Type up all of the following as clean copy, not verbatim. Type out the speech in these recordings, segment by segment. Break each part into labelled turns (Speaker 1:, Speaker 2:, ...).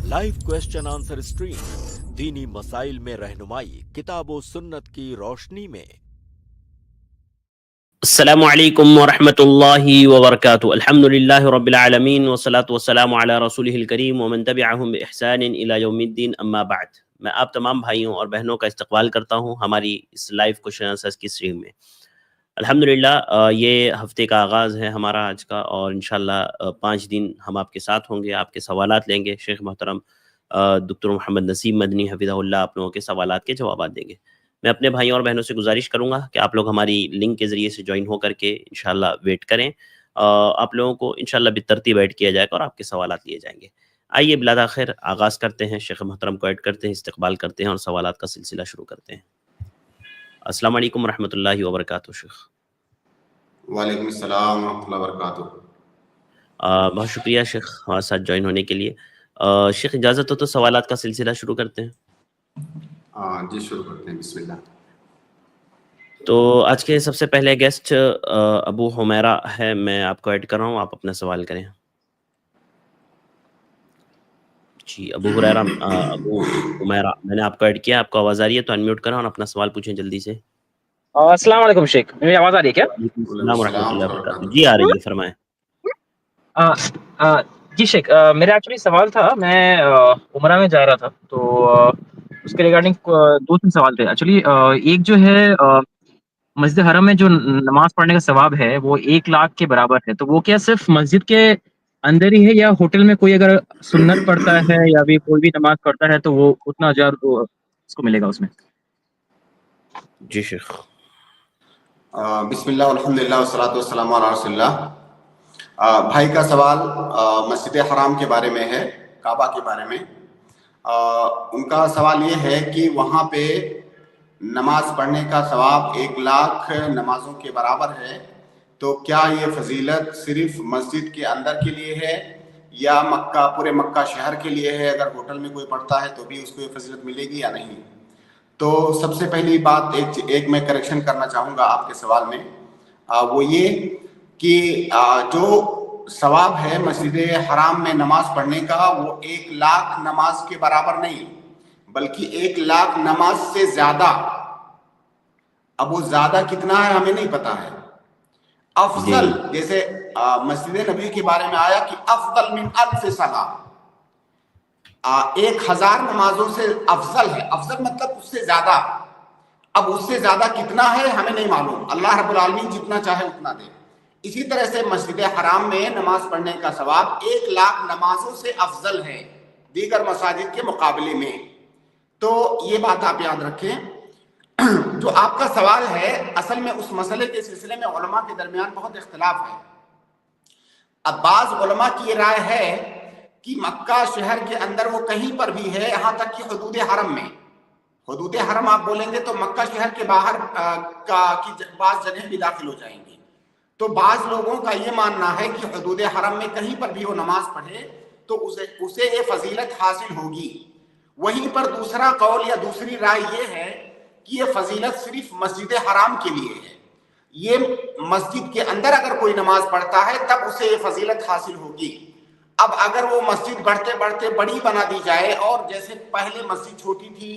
Speaker 1: Live question answer stream दीनी मसाइल में रहनुमाई किताब व सुन्नत की रोशनी में।
Speaker 2: अस्सलामु अलैकुम वरहमतुल्लाहि वबरकातुहू। अल्हम्दुलिल्लाहि रब्बिल आलमीन वस्सलातु वस्सलामु अला रसूलिहिल करीम व मन तबिअहुम बि इहसानिन इला यौमिद्दीन अम्मा बाद। मैं आप तमाम भाइयों और बहनों का इस्तकबाल करता हूं हमारी इस लाइव क्वेश्चन आंसर्स की स्ट्रीम में। अल्हम्दुलिल्लाह ये हफ्ते का आगाज़ है हमारा आज का, और इंशाअल्लाह 5 दिन हम आपके साथ होंगे, आपके सवालात लेंगे। शेख मोहतरम डॉक्टर मोहम्मद नसीम मदनी हफिज़हुल्लाह आप लोगों के सवालात के जवाब देंगे। मैं अपने भाइयों और बहनों से गुजारिश करूंगा कि आप लोग हमारी लिंक के ज़रिए से ज्वाइन हो करके इंशाल्लाह वेट करें। आप लोगों को इंशाल्लाह बितरतीब ऐड किया जाएगा और आपके सवालात लिए जाएंगे। आइए बिलाताखिर आगाज़ करते हैं, शेख मोहतरम को ऐड करते हैं, इस्तकबाल करते हैं और सवालात का सिलसिला शुरू करते हैं। अस्सलाम वालेकुम रहमतुल्लाहि व बरकातुहू। शेख
Speaker 3: वालेकुम अस्सलाम रहमतुल्लाहि व बरकातुहू।
Speaker 2: बहुत शुक्रिया शेख हमारे साथ ज्वाइन होने के लिए। शेख इजाज़त हो तो सवालात का सिलसिला शुरू करते हैं।
Speaker 3: जी शुरू करते हैं, बिस्मिल्लाह।
Speaker 2: तो आज के सबसे पहले गेस्ट अबू हुमैरा है, मैं आपको ऐड कर रहा हूँ, आप अपना सवाल करें। जी अबू हुरैरा अबू हुमैरा मैंने आपको ऐड किया, आपको आवाज़ आ रही है तो अनम्यूट करें और अपना सवाल पूछें जल्दी से।
Speaker 4: अस्सलाम वालेकुम शेख, मेरी आवाज़ आ रही है क्या?
Speaker 2: अस्सलाम रहमतुल्लाहि व बरकातुहू। जी आ रही है, फरमाएं।
Speaker 4: जी शेख, मेरा एक्चुअली सवाल था, मैं उमरा में जा रहा था तो उसके रिगार्डिंग 2-3 सवाल थे एक्चुअली। एक जो है मस्जिद हरम में जो नमाज पढ़ने का सवाब है वो 1 लाख के बराबर है, तो वो क्या सिर्फ मस्जिद के अंदर ही है या होटल में कोई अगर सुन्नत पढ़ता है या भी कोई भी नमाज पढ़ता है तो वो उतना अजर उसको मिलेगा उसमें?
Speaker 2: जी शेख।
Speaker 3: बिस्मिल्लाह अल्हम्दुलिल्लाह वस्सलातु वस्सलामु अला रसूलिल्लाह। भाई का सवाल मस्जिद हराम के बारे में है, काबा के बारे में। उनका सवाल ये है कि वहाँ पे नमाज पढ़ने का सवाब 1 लाख नमाजों के बराबर है, तो क्या ये फजीलत सिर्फ मस्जिद के अंदर के लिए है या मक्का, पूरे मक्का शहर के लिए है? अगर होटल में कोई पढ़ता है तो भी उसको ये फजीलत मिलेगी या नहीं? तो सबसे पहली बात एक मैं करेक्शन करना चाहूँगा आपके सवाल में, वो ये कि जो सवाब है मस्जिद हराम में नमाज पढ़ने का वो 1 लाख नमाज के बराबर नहीं, बल्कि 1 लाख नमाज से ज़्यादा। अब वो ज़्यादा कितना है हमें नहीं पता है। अफजल, जैसे मस्जिद नबी के बारे में आया कि अफजल मिन अल्फ सलाह, 1000 नमाजों से अफजल है। अफजल मतलब उससे ज्यादा। अब उससे ज्यादा कितना है हमें नहीं मालूम, अल्लाह रब्बुल आलमीन जितना चाहे उतना दे। इसी तरह से मस्जिद हराम में नमाज पढ़ने का सवाब 1 लाख नमाजों से अफजल है दीगर मसाजिद के मुकाबले में। तो ये बात आप याद रखें। जो आपका सवाल है, असल में उस मसले के सिलसिले में उलमा के दरमियान बहुत इख्तिलाफ है। अब बाज़ उलमा की राय है कि मक्का शहर के अंदर वो कहीं पर भी है, यहाँ तक कि हुदूद हरम में। हुदूद हरम आप बोलेंगे तो मक्का शहर के बाहर की बाज़ जगह भी दाखिल हो जाएंगी। तो बाज़ लोगों का ये मानना है कि हुदूद हरम में कहीं पर भी वो नमाज पढ़े तो उसे ये फजीलत हासिल होगी। वहीं पर दूसरा कौल या दूसरी राय ये है कि ये फजीलत सिर्फ मस्जिद हराम के लिए है। ये मस्जिद के अंदर अगर कोई नमाज पढ़ता है तब उसे ये फजीलत हासिल होगी। अब अगर वो मस्जिद बढ़ते बढ़ते बड़ी बना दी जाए, और जैसे पहले मस्जिद छोटी थी,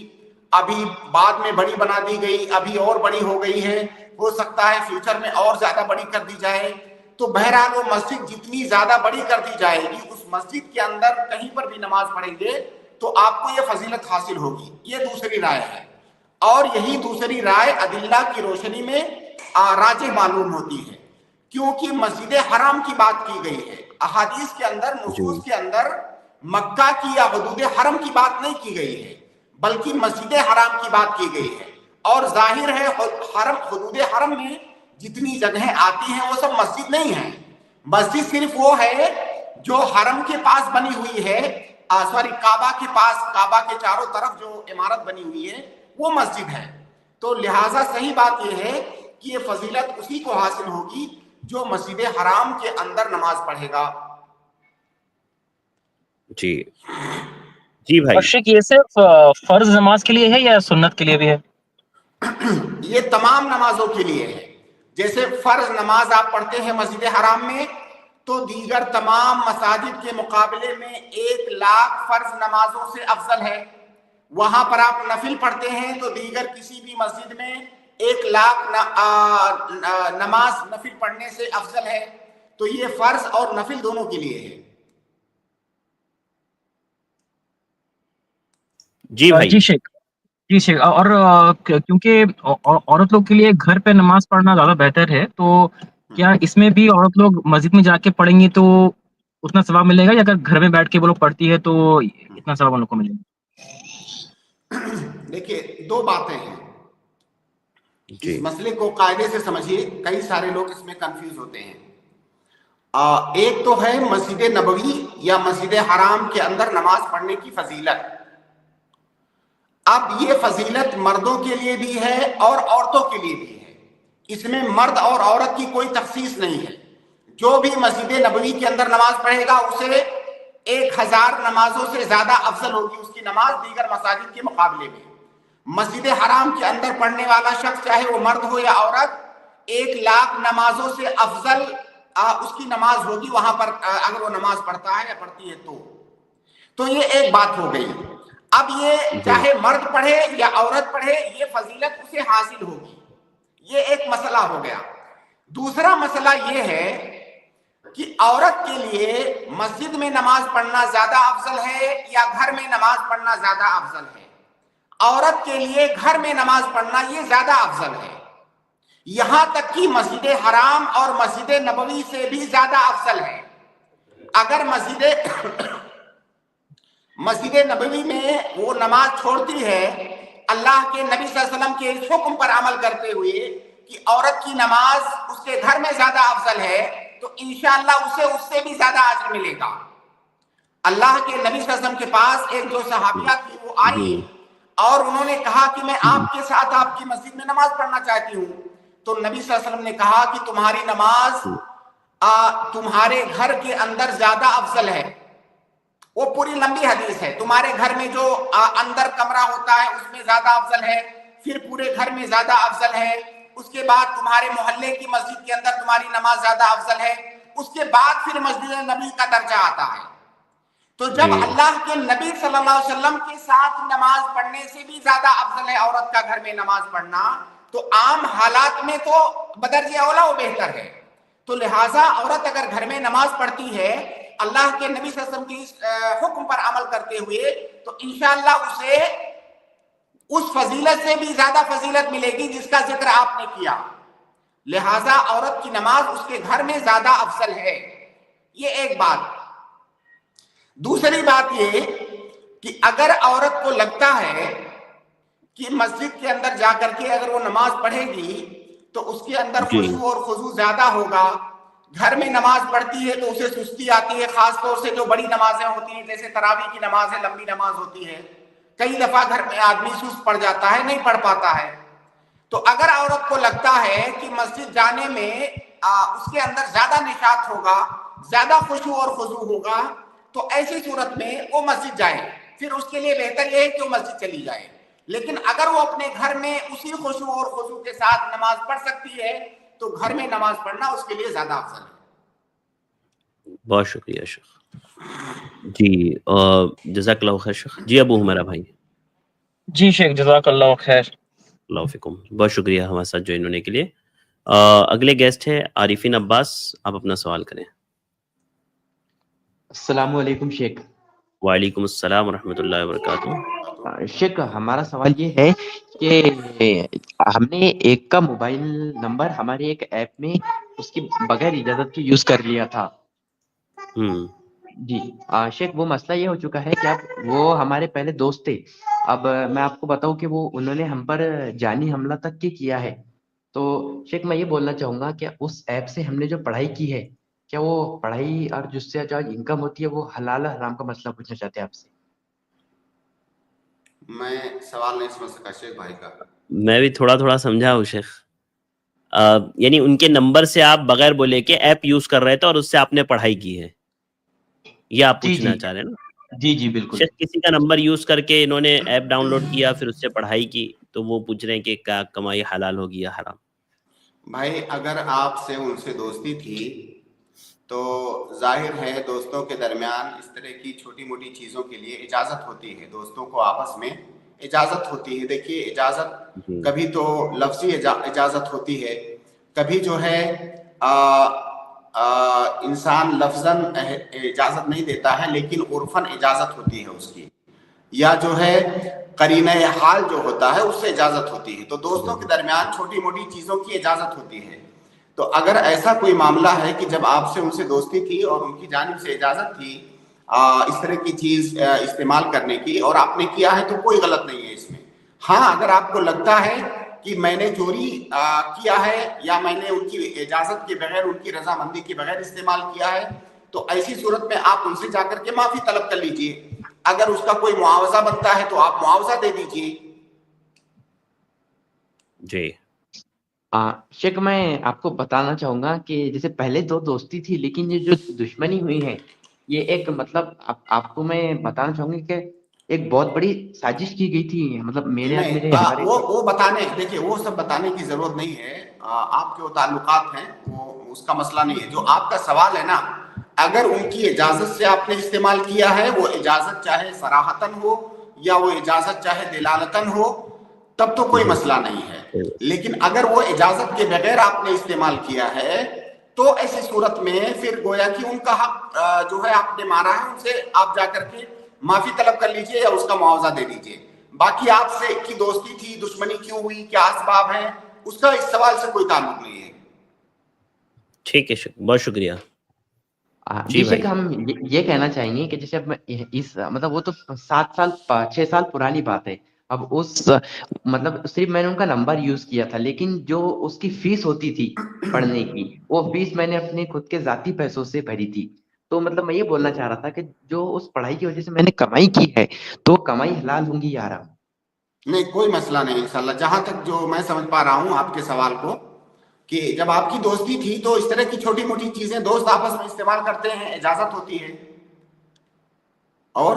Speaker 3: अभी बाद में बड़ी बना दी गई, अभी और बड़ी हो गई है, हो सकता है फ्यूचर में और ज्यादा बड़ी कर दी जाए, तो बहरहाल वो मस्जिद जितनी ज्यादा बड़ी कर दी जाएगी उस मस्जिद के अंदर कहीं पर भी नमाज पढ़ेंगे तो आपको ये फजीलत हासिल होगी। ये दूसरी राय है, और यही दूसरी राय अदिल्ला की रोशनी में राजे मालूम होती है, क्योंकि मस्जिद हराम की बात की गई है। अहादीस के अंदर, नुसूस के अंदर मक्का की या हुदूद हरम की बात नहीं की गई है, बल्कि मस्जिद हराम की बात की गई है। और जाहिर है हरम, हुदूद हरम में जितनी जगहें आती हैं वो सब मस्जिद नहीं है। मस्जिद सिर्फ वो है जो हरम के पास बनी हुई है, काबा के पास, काबा के चारों तरफ जो इमारत बनी हुई है वो मस्जिद है। तो लिहाजा सही बात यह है कि ये फजीलत उसी को हासिल होगी जो मस्जिद हराम के अंदर नमाज पढ़ेगा।
Speaker 2: जी जी भाई।
Speaker 4: शेख, ये सिर्फ फर्ज नमाज के लिए है या सुन्नत के लिए भी है?
Speaker 3: ये तमाम नमाजों के लिए है। जैसे फर्ज नमाज आप पढ़ते हैं मस्जिद हराम में, تو دیگر تمام مساجد کے مقابلے میں 1,00,000 فرض نمازوں سے افضل ہے. وہاں پر آپ نفل پڑھتے ہیں تو دیگر کسی بھی مسجد میں 1,00,000 نماز نفل پڑھنے سے افضل ہے. تو یہ فرض اور نفل دونوں کے لیے ہے.
Speaker 2: جی بھائی.
Speaker 4: جی شیخ اور کیونکہ عورت لوگ کے لیے گھر پہ نماز پڑھنا زیادہ بہتر ہے، تو کیا اس میں بھی عورت لوگ مسجد میں جا کے پڑھیں گی تو اتنا ثواب ملے گا، یا اگر گھر میں بیٹھ کے وہ لوگ پڑھتی ہے تو اتنا ثواب ان لوگ کو ملے گا؟
Speaker 3: دیکھیے دو باتیں ہیں.
Speaker 2: جی.
Speaker 3: اس مسئلے کو قاعدے سے سمجھیے، کئی سارے لوگ اس میں کنفیوز ہوتے ہیں. ایک تو ہے مسجد نبوی یا مسجد حرام کے اندر نماز پڑھنے کی فضیلت. اب یہ فضیلت مردوں کے لیے بھی ہے اور عورتوں کے لیے بھی ہے. اس میں مرد اور عورت کی کوئی تخصیص نہیں ہے. جو بھی مسجد نبوی کے اندر نماز پڑھے گا اسے 1,000 نمازوں سے زیادہ افضل ہوگی اس کی نماز دیگر مساجد کے مقابلے میں. مسجد حرام کے اندر پڑھنے والا شخص چاہے وہ مرد ہو یا عورت 1,00,000 نمازوں سے افضل اس کی نماز ہوگی وہاں پر اگر وہ نماز پڑھتا ہے یا پڑھتی ہے تو یہ ایک بات ہو گئی. اب یہ چاہے مرد پڑھے یا عورت پڑھے یہ فضیلت اسے حاصل ہوگی. یہ ایک مسئلہ ہو گیا. دوسرا مسئلہ یہ ہے کہ عورت کے لیے مسجد میں نماز پڑھنا زیادہ افضل ہے یا گھر میں نماز پڑھنا زیادہ افضل ہے. عورت کے لیے گھر میں نماز پڑھنا یہ زیادہ افضل ہے. یہاں تک کہ مسجد حرام اور مسجد نبوی سے بھی زیادہ افضل ہے. اگر مسجد نبوی میں وہ نماز چھوڑتی ہے اللہ کے نبی صلی اللہ علیہ وسلم کے اس حکم پر عمل کرتے ہوئے کہ عورت کی نماز اس کے گھر میں زیادہ افضل ہے، تو انشاءاللہ اسے اس سے بھی زیادہ اجر ملے گا. اللہ کے نبی صلی اللہ علیہ وسلم کے پاس ایک جو صحابیہ تھی وہ آئی اور انہوں نے کہا کہ میں آپ کے ساتھ آپ کی مسجد میں نماز پڑھنا چاہتی ہوں. تو نبی صلی اللہ علیہ وسلم نے کہا کہ تمہاری نماز تمہارے گھر کے اندر زیادہ افضل ہے. وہ پوری لمبی حدیث ہے. تمہارے گھر میں جو اندر کمرہ ہوتا ہے اس میں زیادہ افضل ہے، پھر پورے گھر میں زیادہ افضل ہے، اس کے بعد تمہارے محلے کی مسجد کے اندر تمہاری نماز زیادہ افضل ہے، اس کے بعد پھر مسجد نبی کا درجہ آتا ہے. تو جب اللہ کے نبی صلی اللہ علیہ وسلم کے ساتھ نماز پڑھنے سے بھی زیادہ افضل ہے عورت کا گھر میں نماز پڑھنا، تو عام حالات میں تو بدرجہ اولا وہ بہتر ہے. تو لہٰذا عورت اگر گھر میں نماز پڑھتی ہے اللہ کے نبی صلی اللہ علیہ وسلم کی حکم پر عمل کرتے ہوئے تو انشاءاللہ اسے اس فضیلت سے بھی زیادہ فضیلت ملے گی جس کا ذکر آپ نے کیا. لہٰذا عورت کی نماز اس کے گھر میں زیادہ افضل ہے. یہ ایک بات. دوسری بات یہ کہ اگر عورت کو لگتا ہے کہ مسجد کے اندر جا کر کے اگر وہ نماز پڑھے گی تو اس کے اندر خشوع اور خضوع زیادہ ہوگا، گھر میں نماز پڑھتی ہے تو اسے سستی آتی ہے، خاص طور سے جو بڑی نمازیں ہوتی ہیں جیسے تراویح کی نماز ہے، لمبی نماز ہوتی ہے، کئی دفعہ گھر میں آدمی سست پڑ جاتا ہے، نہیں پڑھ پاتا ہے. تو اگر عورت کو لگتا ہے کہ مسجد جانے میں اس کے اندر زیادہ نشاط ہوگا، زیادہ خشوع اور خضوع ہوگا، تو ایسی صورت میں وہ مسجد جائے. پھر اس کے لیے بہتر یہ ہے کہ وہ مسجد چلی جائے. لیکن اگر وہ اپنے گھر میں اسی خشوع اور خضوع کے ساتھ نماز پڑھ سکتی ہے تو گھر میں نماز پڑھنا اس کے لیے زیادہ افضل ہے.
Speaker 2: بہت شکریہ شیخ. جی جزاک اللہ خیر شیخ. جی ابو ہمیرا بھائی.
Speaker 4: جی شیخ جزاک اللہ خیر.
Speaker 2: اللہ فکم. بہت شکریہ ہمارے ساتھ جوائن ہونے کے لیے. اگلے گیسٹ ہے عارفین عباس. آپ اپنا سوال کریں.
Speaker 5: السلام علیکم شیخ.
Speaker 2: وعلیکم السلام ورحمۃ اللہ وبرکاتہ.
Speaker 5: شیخ ہمارا سوال یہ ہے کہ ہم نے ایک کا موبائل نمبر ہمارے ایک ایپ میں اس کی بغیر اجازت کے یوز کر لیا تھا. جی شیخ وہ مسئلہ یہ ہو چکا ہے کہ اب وہ ہمارے پہلے دوست تھے. اب میں آپ کو بتاؤں کہ وہ انہوں نے ہم پر جانی حملہ تک کیا ہے. تو شیخ میں یہ بولنا چاہوں گا کہ اس ایپ سے ہم نے جو پڑھائی کی ہے کیا وہ پڑھائی اور جس سے جو انکم ہوتی ہے وہ حلال حرام کا مسئلہ پوچھنا چاہتے ہیں آپ سے.
Speaker 3: میں سوال نہیں سمجھ سکا شیخ بھائی کا.
Speaker 2: میں بھی تھوڑا تھوڑا سمجھا ہوں شیخ. یعنی ان کے نمبر سے آپ بغیر بولے کہ ایپ یوز کر رہے تھے اور اس سے آپ نے پڑھائی کی ہے، یہ آپ پوچھنا چاہ رہے ہیں نا؟
Speaker 5: جی جی بالکل.
Speaker 2: شیخ کسی کا نمبر یوز کر کے انہوں نے ایپ ڈاؤن لوڈ کیا پھر اس سے پڑھائی کی تو وہ پوچھ رہے ہیں کہ کیا کمائی حلال ہوگی یا حرام.
Speaker 3: بھائی اگر آپ سے ان سے دوستی تھی تو ظاہر ہے دوستوں کے درمیان اس طرح کی چھوٹی موٹی چیزوں کے لیے اجازت ہوتی ہے، دوستوں کو آپس میں اجازت ہوتی ہے. دیکھیے اجازت کبھی تو لفظی اجازت ہوتی ہے، کبھی جو ہے انسان لفظاً اجازت نہیں دیتا ہے لیکن عرفاً اجازت ہوتی ہے اس کی، یا جو ہے قرینہ حال جو ہوتا ہے اس سے اجازت ہوتی ہے. تو دوستوں کے درمیان چھوٹی موٹی چیزوں کی اجازت ہوتی ہے. تو اگر ایسا کوئی معاملہ ہے کہ جب آپ سے ان سے دوستی تھی اور ان کی جانب سے اجازت تھی اس طرح کی چیز استعمال کرنے کی اور آپ نے کیا ہے تو کوئی غلط نہیں ہے اس میں. ہاں اگر آپ کو لگتا ہے کہ میں نے چوری کیا ہے یا میں نے ان کی اجازت کے بغیر ان کی رضامندی کے بغیر استعمال کیا ہے تو ایسی صورت میں آپ ان سے جا کر کے معافی طلب کر لیجئے. اگر اس کا کوئی معاوضہ بنتا ہے تو آپ معاوضہ دے دیجئے.
Speaker 2: جی
Speaker 5: شیخ میں آپ کو بتانا چاہوں گا کہ جیسے پہلے دو دوستی تھی لیکن یہ جو دشمنی ہوئی ہے یہ ایک مطلب آپ کو میں بتانا چاہوں گا کہ ایک بہت بڑی سازش کی گئی تھی، مطلب میرے اور میرے ہمارے
Speaker 3: وہ بتانے دیکھیے وہ سب بتانے کی ضرورت نہیں ہے. آپ کے وہ تعلقات ہیں وہ اس کا مسئلہ نہیں ہے. جو آپ کا سوال ہے نا اگر ان کی اجازت سے آپ نے استعمال کیا ہے، وہ اجازت چاہے صراحتاً ہو یا وہ اجازت چاہے دلالتاً ہو تب تو کوئی مسئلہ نہیں ہے. لیکن اگر وہ اجازت کے بغیر آپ نے استعمال کیا ہے تو ایسی صورت میں پھر گویا کہ ان کا حق جو ہے آپ نے مارا ہے، ان سے آپ جا کر کے معافی طلب کر لیجئے یا اس کا معاوضہ دے دیجئے. باقی آپ سے کی دوستی تھی، دشمنی کیوں ہوئی، کیا اسباب ہیں، اس کا اس سوال سے کوئی تعلق نہیں ہے.
Speaker 2: ٹھیک ہے، بہت شکریہ.
Speaker 5: جی شیخ ہم یہ کہنا چاہیں گے کہ جیسے اب اس مطلب وہ تو 6 سال پرانی بات ہے. اب اس مطلب صرف میں نے ان کا نمبر یوز کیا تھا لیکن جو اس کی فیس ہوتی تھی پڑھنے کی وہ فیس میں نے اپنے خود کے ذاتی پیسوں سے بھری تھی. تو مطلب میں یہ بولنا چاہ رہا تھا کہ جو اس پڑھائی کی وجہ سے میں نے کمائی کی ہے تو کمائی حلال ہوں گی یا حرام؟
Speaker 3: نہیں کوئی مسئلہ نہیں انشاءاللہ. جہاں تک جو میں سمجھ پا رہا ہوں آپ کے سوال کو کہ جب آپ کی دوستی تھی تو اس طرح کی چھوٹی موٹی چیزیں دوست آپس میں استعمال کرتے ہیں، اجازت ہوتی ہے. اور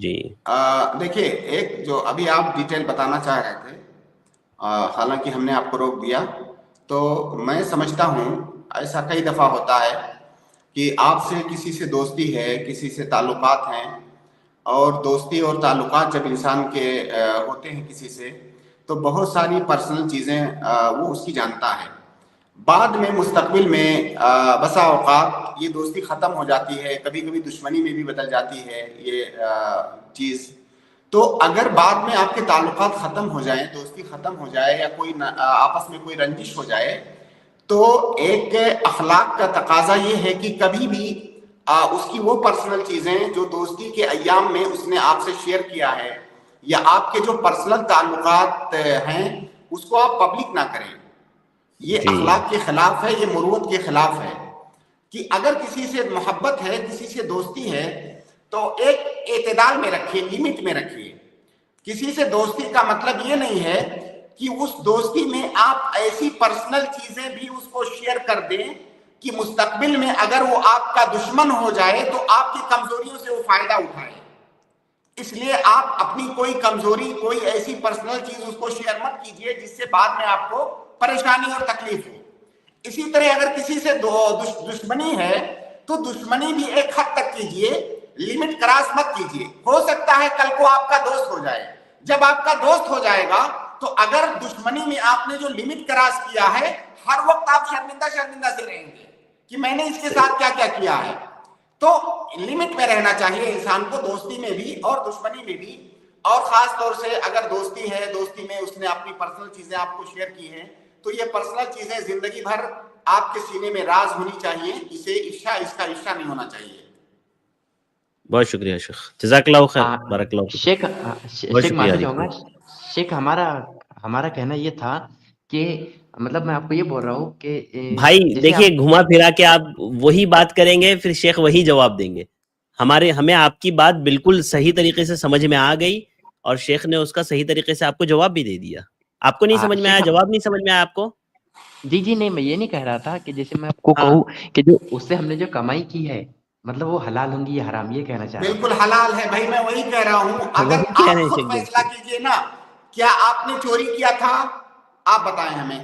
Speaker 2: جی
Speaker 3: دیکھیے ایک جو ابھی آپ ڈیٹیل بتانا چاہ رہے تھے حالانکہ ہم نے آپ کو روک دیا، تو میں سمجھتا ہوں ایسا کئی دفعہ ہوتا ہے کہ آپ سے کسی سے دوستی ہے، کسی سے تعلقات ہیں، اور دوستی اور تعلقات جب انسان کے ہوتے ہیں کسی سے تو بہت ساری پرسنل چیزیں وہ اس کی جانتا ہے. بعد میں مستقبل میں بسا اوقات یہ دوستی ختم ہو جاتی ہے، کبھی کبھی دشمنی میں بھی بدل جاتی ہے یہ چیز. تو اگر بعد میں آپ کے تعلقات ختم ہو جائیں، دوستی ختم ہو جائے یا کوئی آپس میں کوئی رنجش ہو جائے تو ایک اخلاق کا تقاضا یہ ہے کہ کبھی بھی اس کی وہ پرسنل چیزیں جو دوستی کے ایام میں اس نے آپ سے شیئر کیا ہے یا آپ کے جو پرسنل تعلقات ہیں اس کو آپ پبلک نہ کریں. یہ اخلاق کے خلاف ہے، یہ مروت کے خلاف ہے. کہ اگر کسی سے محبت ہے، کسی سے دوستی ہے تو ایک اعتدال میں رکھیے، لیمٹ میں رکھیے. کسی سے دوستی کا مطلب یہ نہیں ہے کہ اس دوستی میں آپ ایسی پرسنل چیزیں بھی اس کو شیئر کر دیں کہ مستقبل میں اگر وہ آپ کا دشمن ہو جائے تو آپ کی کمزوریوں سے وہ فائدہ اٹھائے. اس لیے آپ اپنی کوئی کمزوری، کوئی ایسی پرسنل چیز اس کو شیئر مت کیجئے جس سے بعد میں آپ کو پریشانی اور تکلیف ہو. اسی طرح اگر کسی سے دشمنی ہے تو دشمنی بھی ایک حد تک کیجئے، لیمٹ کراس مت کیجئے. ہو سکتا ہے کل کو آپ کا دوست ہو جائے. جب آپ کا دوست ہو جائے گا تو اگر دشمنی میں آپ نے جو لیمٹ کراس کیا ہے ہر وقت آپ شرمندہ سے رہیں گے کہ میں نے اس کے ساتھ کیا کیا کیا ہے. تو لمٹ میں رہنا چاہیے انسان کو، دوستی میں بھی اور دشمنی میں بھی. اور خاص طور سے اگر دوستی ہے، دوستی میں اس نے اپنی پرسنل چیزیں آپ کو شیئر کی ہیں تو یہ پرسنل چیزیں زندگی بھر آپ کے سینے میں راز ہونی چاہیے. اسے اس کا افشا نہیں ہونا چاہیے.
Speaker 2: بہت شکریہ شیخ، جزاک اللہ خیر، بارک اللہ فیک.
Speaker 5: شیخ معافی چاہوں گا شیخ، ہمارا کہنا یہ تھا کہ مطلب میں آپ کو یہ بول رہا ہوں کہ
Speaker 2: بھائی دیکھیے گھما پھرا کے آپ وہی بات کریں گے پھر شیخ وہی جواب دیں گے. ہمیں آپ کی بات بالکل صحیح طریقے سے سمجھ میں آ گئی اور شیخ نے اس کا صحیح طریقے سے آپ کو جواب بھی دے دیا. آپ کو نہیں سمجھ میں آیا، جواب نہیں سمجھ میں آیا آپ کو؟
Speaker 5: جی نہیں، میں یہ نہیں کہہ رہا تھا کہ جیسے میں آپ کو کہوں کہ جو اس سے ہم نے جو کمائی کی ہے مطلب وہ حلال ہوں گی یا حرام، یہ کہنا چاہ رہا ہوں.
Speaker 3: بالکل حلال ہے بھائی، میں وہی کہہ رہا ہوں. اگر
Speaker 2: وہی کہہ رہے
Speaker 3: آپ
Speaker 2: ہیں
Speaker 3: خود
Speaker 2: شیخ
Speaker 3: فیصلہ کیجئے نا، کیا آپ نے چوری کیا تھا؟ آپ بتائیں ہمیں.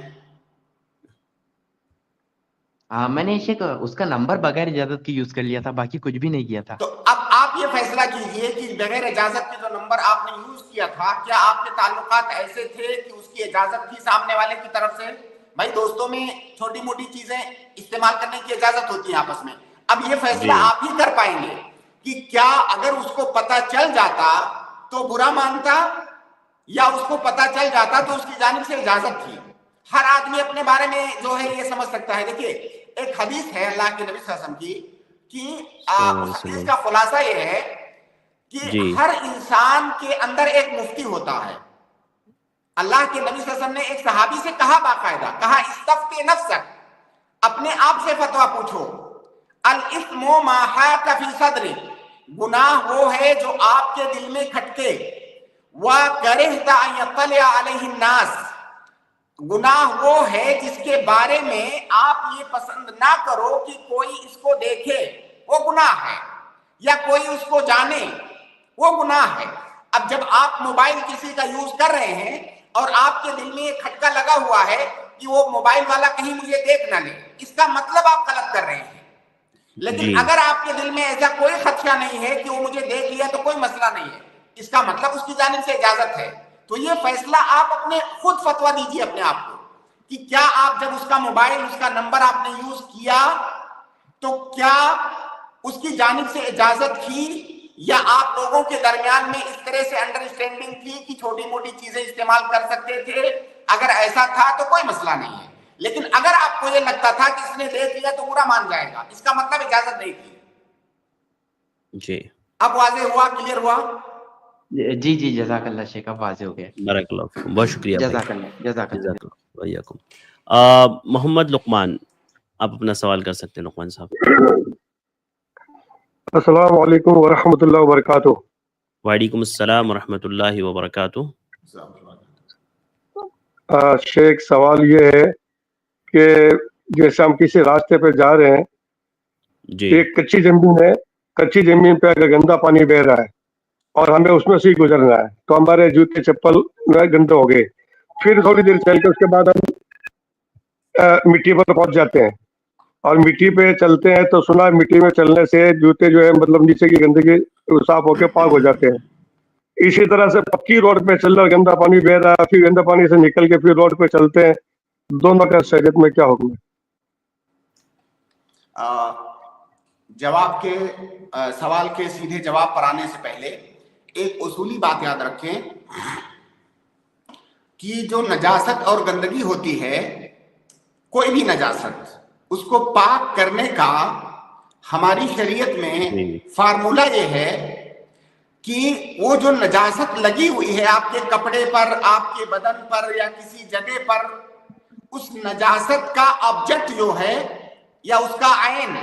Speaker 5: मैंने शेख उसका नंबर बगैर इजाजत के यूज कर लिया था, बाकी कुछ भी नहीं किया था।
Speaker 3: तो अब आप ये फैसला कीजिए कि बगैर इजाजत के जो नंबर आपने यूज किया था, क्या आपके ताल्लुकात ऐसे थे कि उसकी इजाजत थी सामने वाले की तरफ से? भाई दोस्तों में छोटी मोटी चीजें इस्तेमाल करने की इजाजत होती है आपस में। अब ये फैसला आप ही कर पाएंगे कि क्या अगर उसको पता चल जाता तो बुरा मानता, या उसको पता चल जाता तो उसकी जानिब से इजाजत थी। हर आदमी अपने बारे में जो है ये समझ सकता है। देखिए एक हदीस है अल्लाह के नबी सल्लल्लाहु अलैहि वसल्लम की कि उस हदीस का खुलासा ये है कि हर इंसान के अंदर एक मुफ्ती होता है। अल्लाह के नबी सल्लल्लाहु अलैहि वसल्लम ने एक सहाबी से कहा, बाकायदा कहा, इस्तफ्ती नफ्सक, अपने आप से फतवा पूछो। अल इस्मु मा हाका फी सदरी, गुनाह वो है जो आपके दिल में खटके। वा करहता यतलिया अलैहि नास, गुनाह वो है जिसके बारे में आप ये पसंद ना करो कि कोई इसको देखे, वो गुनाह है, या कोई उसको जाने, वो गुनाह है। अब जब आप मोबाइल किसी का यूज कर रहे हैं और आपके दिल में एक खटका लगा हुआ है कि वो मोबाइल वाला कहीं मुझे देख ना ले, इसका मतलब आप गलत कर रहे हैं। लेकिन अगर आपके दिल में ऐसा कोई खदशा नहीं है कि वो मुझे देख लिया तो कोई मसला नहीं है, इसका मतलब उसकी जानिब से इजाजत है। तो ये फैसला आप अपने खुद फतवा दीजिए अपने आप को कि क्या आप जब उसका मोबाइल, उसका नंबर आपने यूज किया तो क्या उसकी जानिब से इजाजत थी, या आप लोगों के दरमियान में इस तरह से अंडरस्टैंडिंग थी कि छोटी मोटी चीजें इस्तेमाल कर सकते थे। अगर ऐसा था तो कोई मसला नहीं है, लेकिन अगर आपको ये लगता था कि इसने देख लिया तो बुरा मान जाएगा, इसका मतलब इजाजत नहीं थी
Speaker 2: जी।
Speaker 3: अब वाज़ेह हुआ, क्लियर हुआ?
Speaker 5: जी जी, जज़ाकल्लाह शेख, अब वाज़ेह हो गया।
Speaker 2: बारकल्लाह, बहुत शुक्रिया।
Speaker 5: जज़ाकल्लाह।
Speaker 2: मोहम्मद लुकमान, आप अपना सवाल कर सकते हैं लुकमान साहब।
Speaker 6: अस्सलाम वालेकुम व रहमतुल्लाहि व बरकातुहू।
Speaker 2: वालेकुम अस्सलाम व रहमतुल्लाहि व बरकातुहू।
Speaker 6: शेख सवाल ये है कि जैसे हम किसी रास्ते पे जा रहे हैं, एक कच्ची जमीन है, कच्ची जमीन पे अगर गंदा पानी बह रहा है और हमें उसमें से ही गुजरना है, तो हमारे जूते चप्पल गंदे हो गए। फिर थोड़ी देर चल के उसके बाद हम मिट्टी पर पहुंच जाते हैं, और मिट्टी पे चलते हैं तो सुना मिट्टी में चलने से जूते जो है मतलब नीचे की गंदगी साफ होकर पाक हो जाते हैं। इसी तरह से पक्की रोड पे चल रहा है, गंदा पानी बह रहा है, फिर गंदा पानी से निकल के फिर रोड पे चलते हैं, दोनों का शरीयत में क्या हुक्म है?
Speaker 3: जवाब के सवाल के सीधे जवाब पर आने से पहले एक उसूली बात याद रखें कि जो नजासत और गंदगी होती है, कोई भी नजासत, उसको पाक करने का हमारी शरीयत में फार्मूला ये है कि वो जो नजासत लगी हुई है आपके कपड़े पर, आपके बदन पर या किसी जगह पर, उस नजासत का ऑब्जेक्ट जो है या उसका आयन,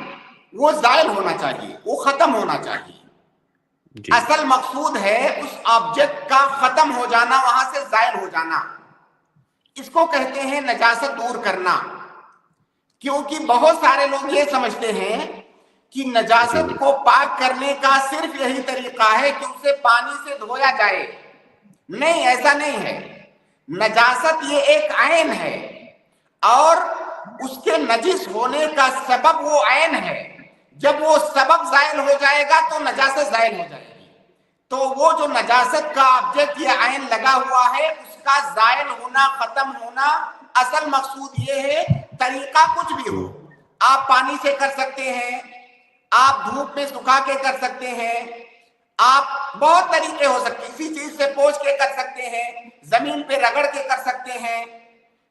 Speaker 3: वो जायल होना चाहिए, वो खत्म होना चाहिए। असल मकसूद है उस ऑब्जेक्ट का खत्म हो जाना, वहां से जायल हो जाना। इसको कहते हैं नजासत दूर करना। क्योंकि बहुत सारे लोग ये समझते हैं कि नजासत को पाक करने का सिर्फ यही तरीका है कि उसे पानी से धोया जाए। नहीं, ऐसा नहीं है। नजासत ये एक आयन है और उसके नजिस होने का सबब वो आयन है। जब वो सबब जायल हो जाएगा तो नजासत जायल हो जाएगी। तो वो जो नजासत का ऑब्जेक्ट या आयन लगा हुआ है, उसका जायल होना, खत्म होना, असल मकसूद ये है। तरीका कुछ भी हो, आप पानी से कर सकते हैं, आप धूप में सुखा के कर सकते हैं, आप बहुत तरीके हो सकते हैं, इसी चीज से पोंछ के कर सकते हैं, जमीन पे रगड़ के कर सकते हैं।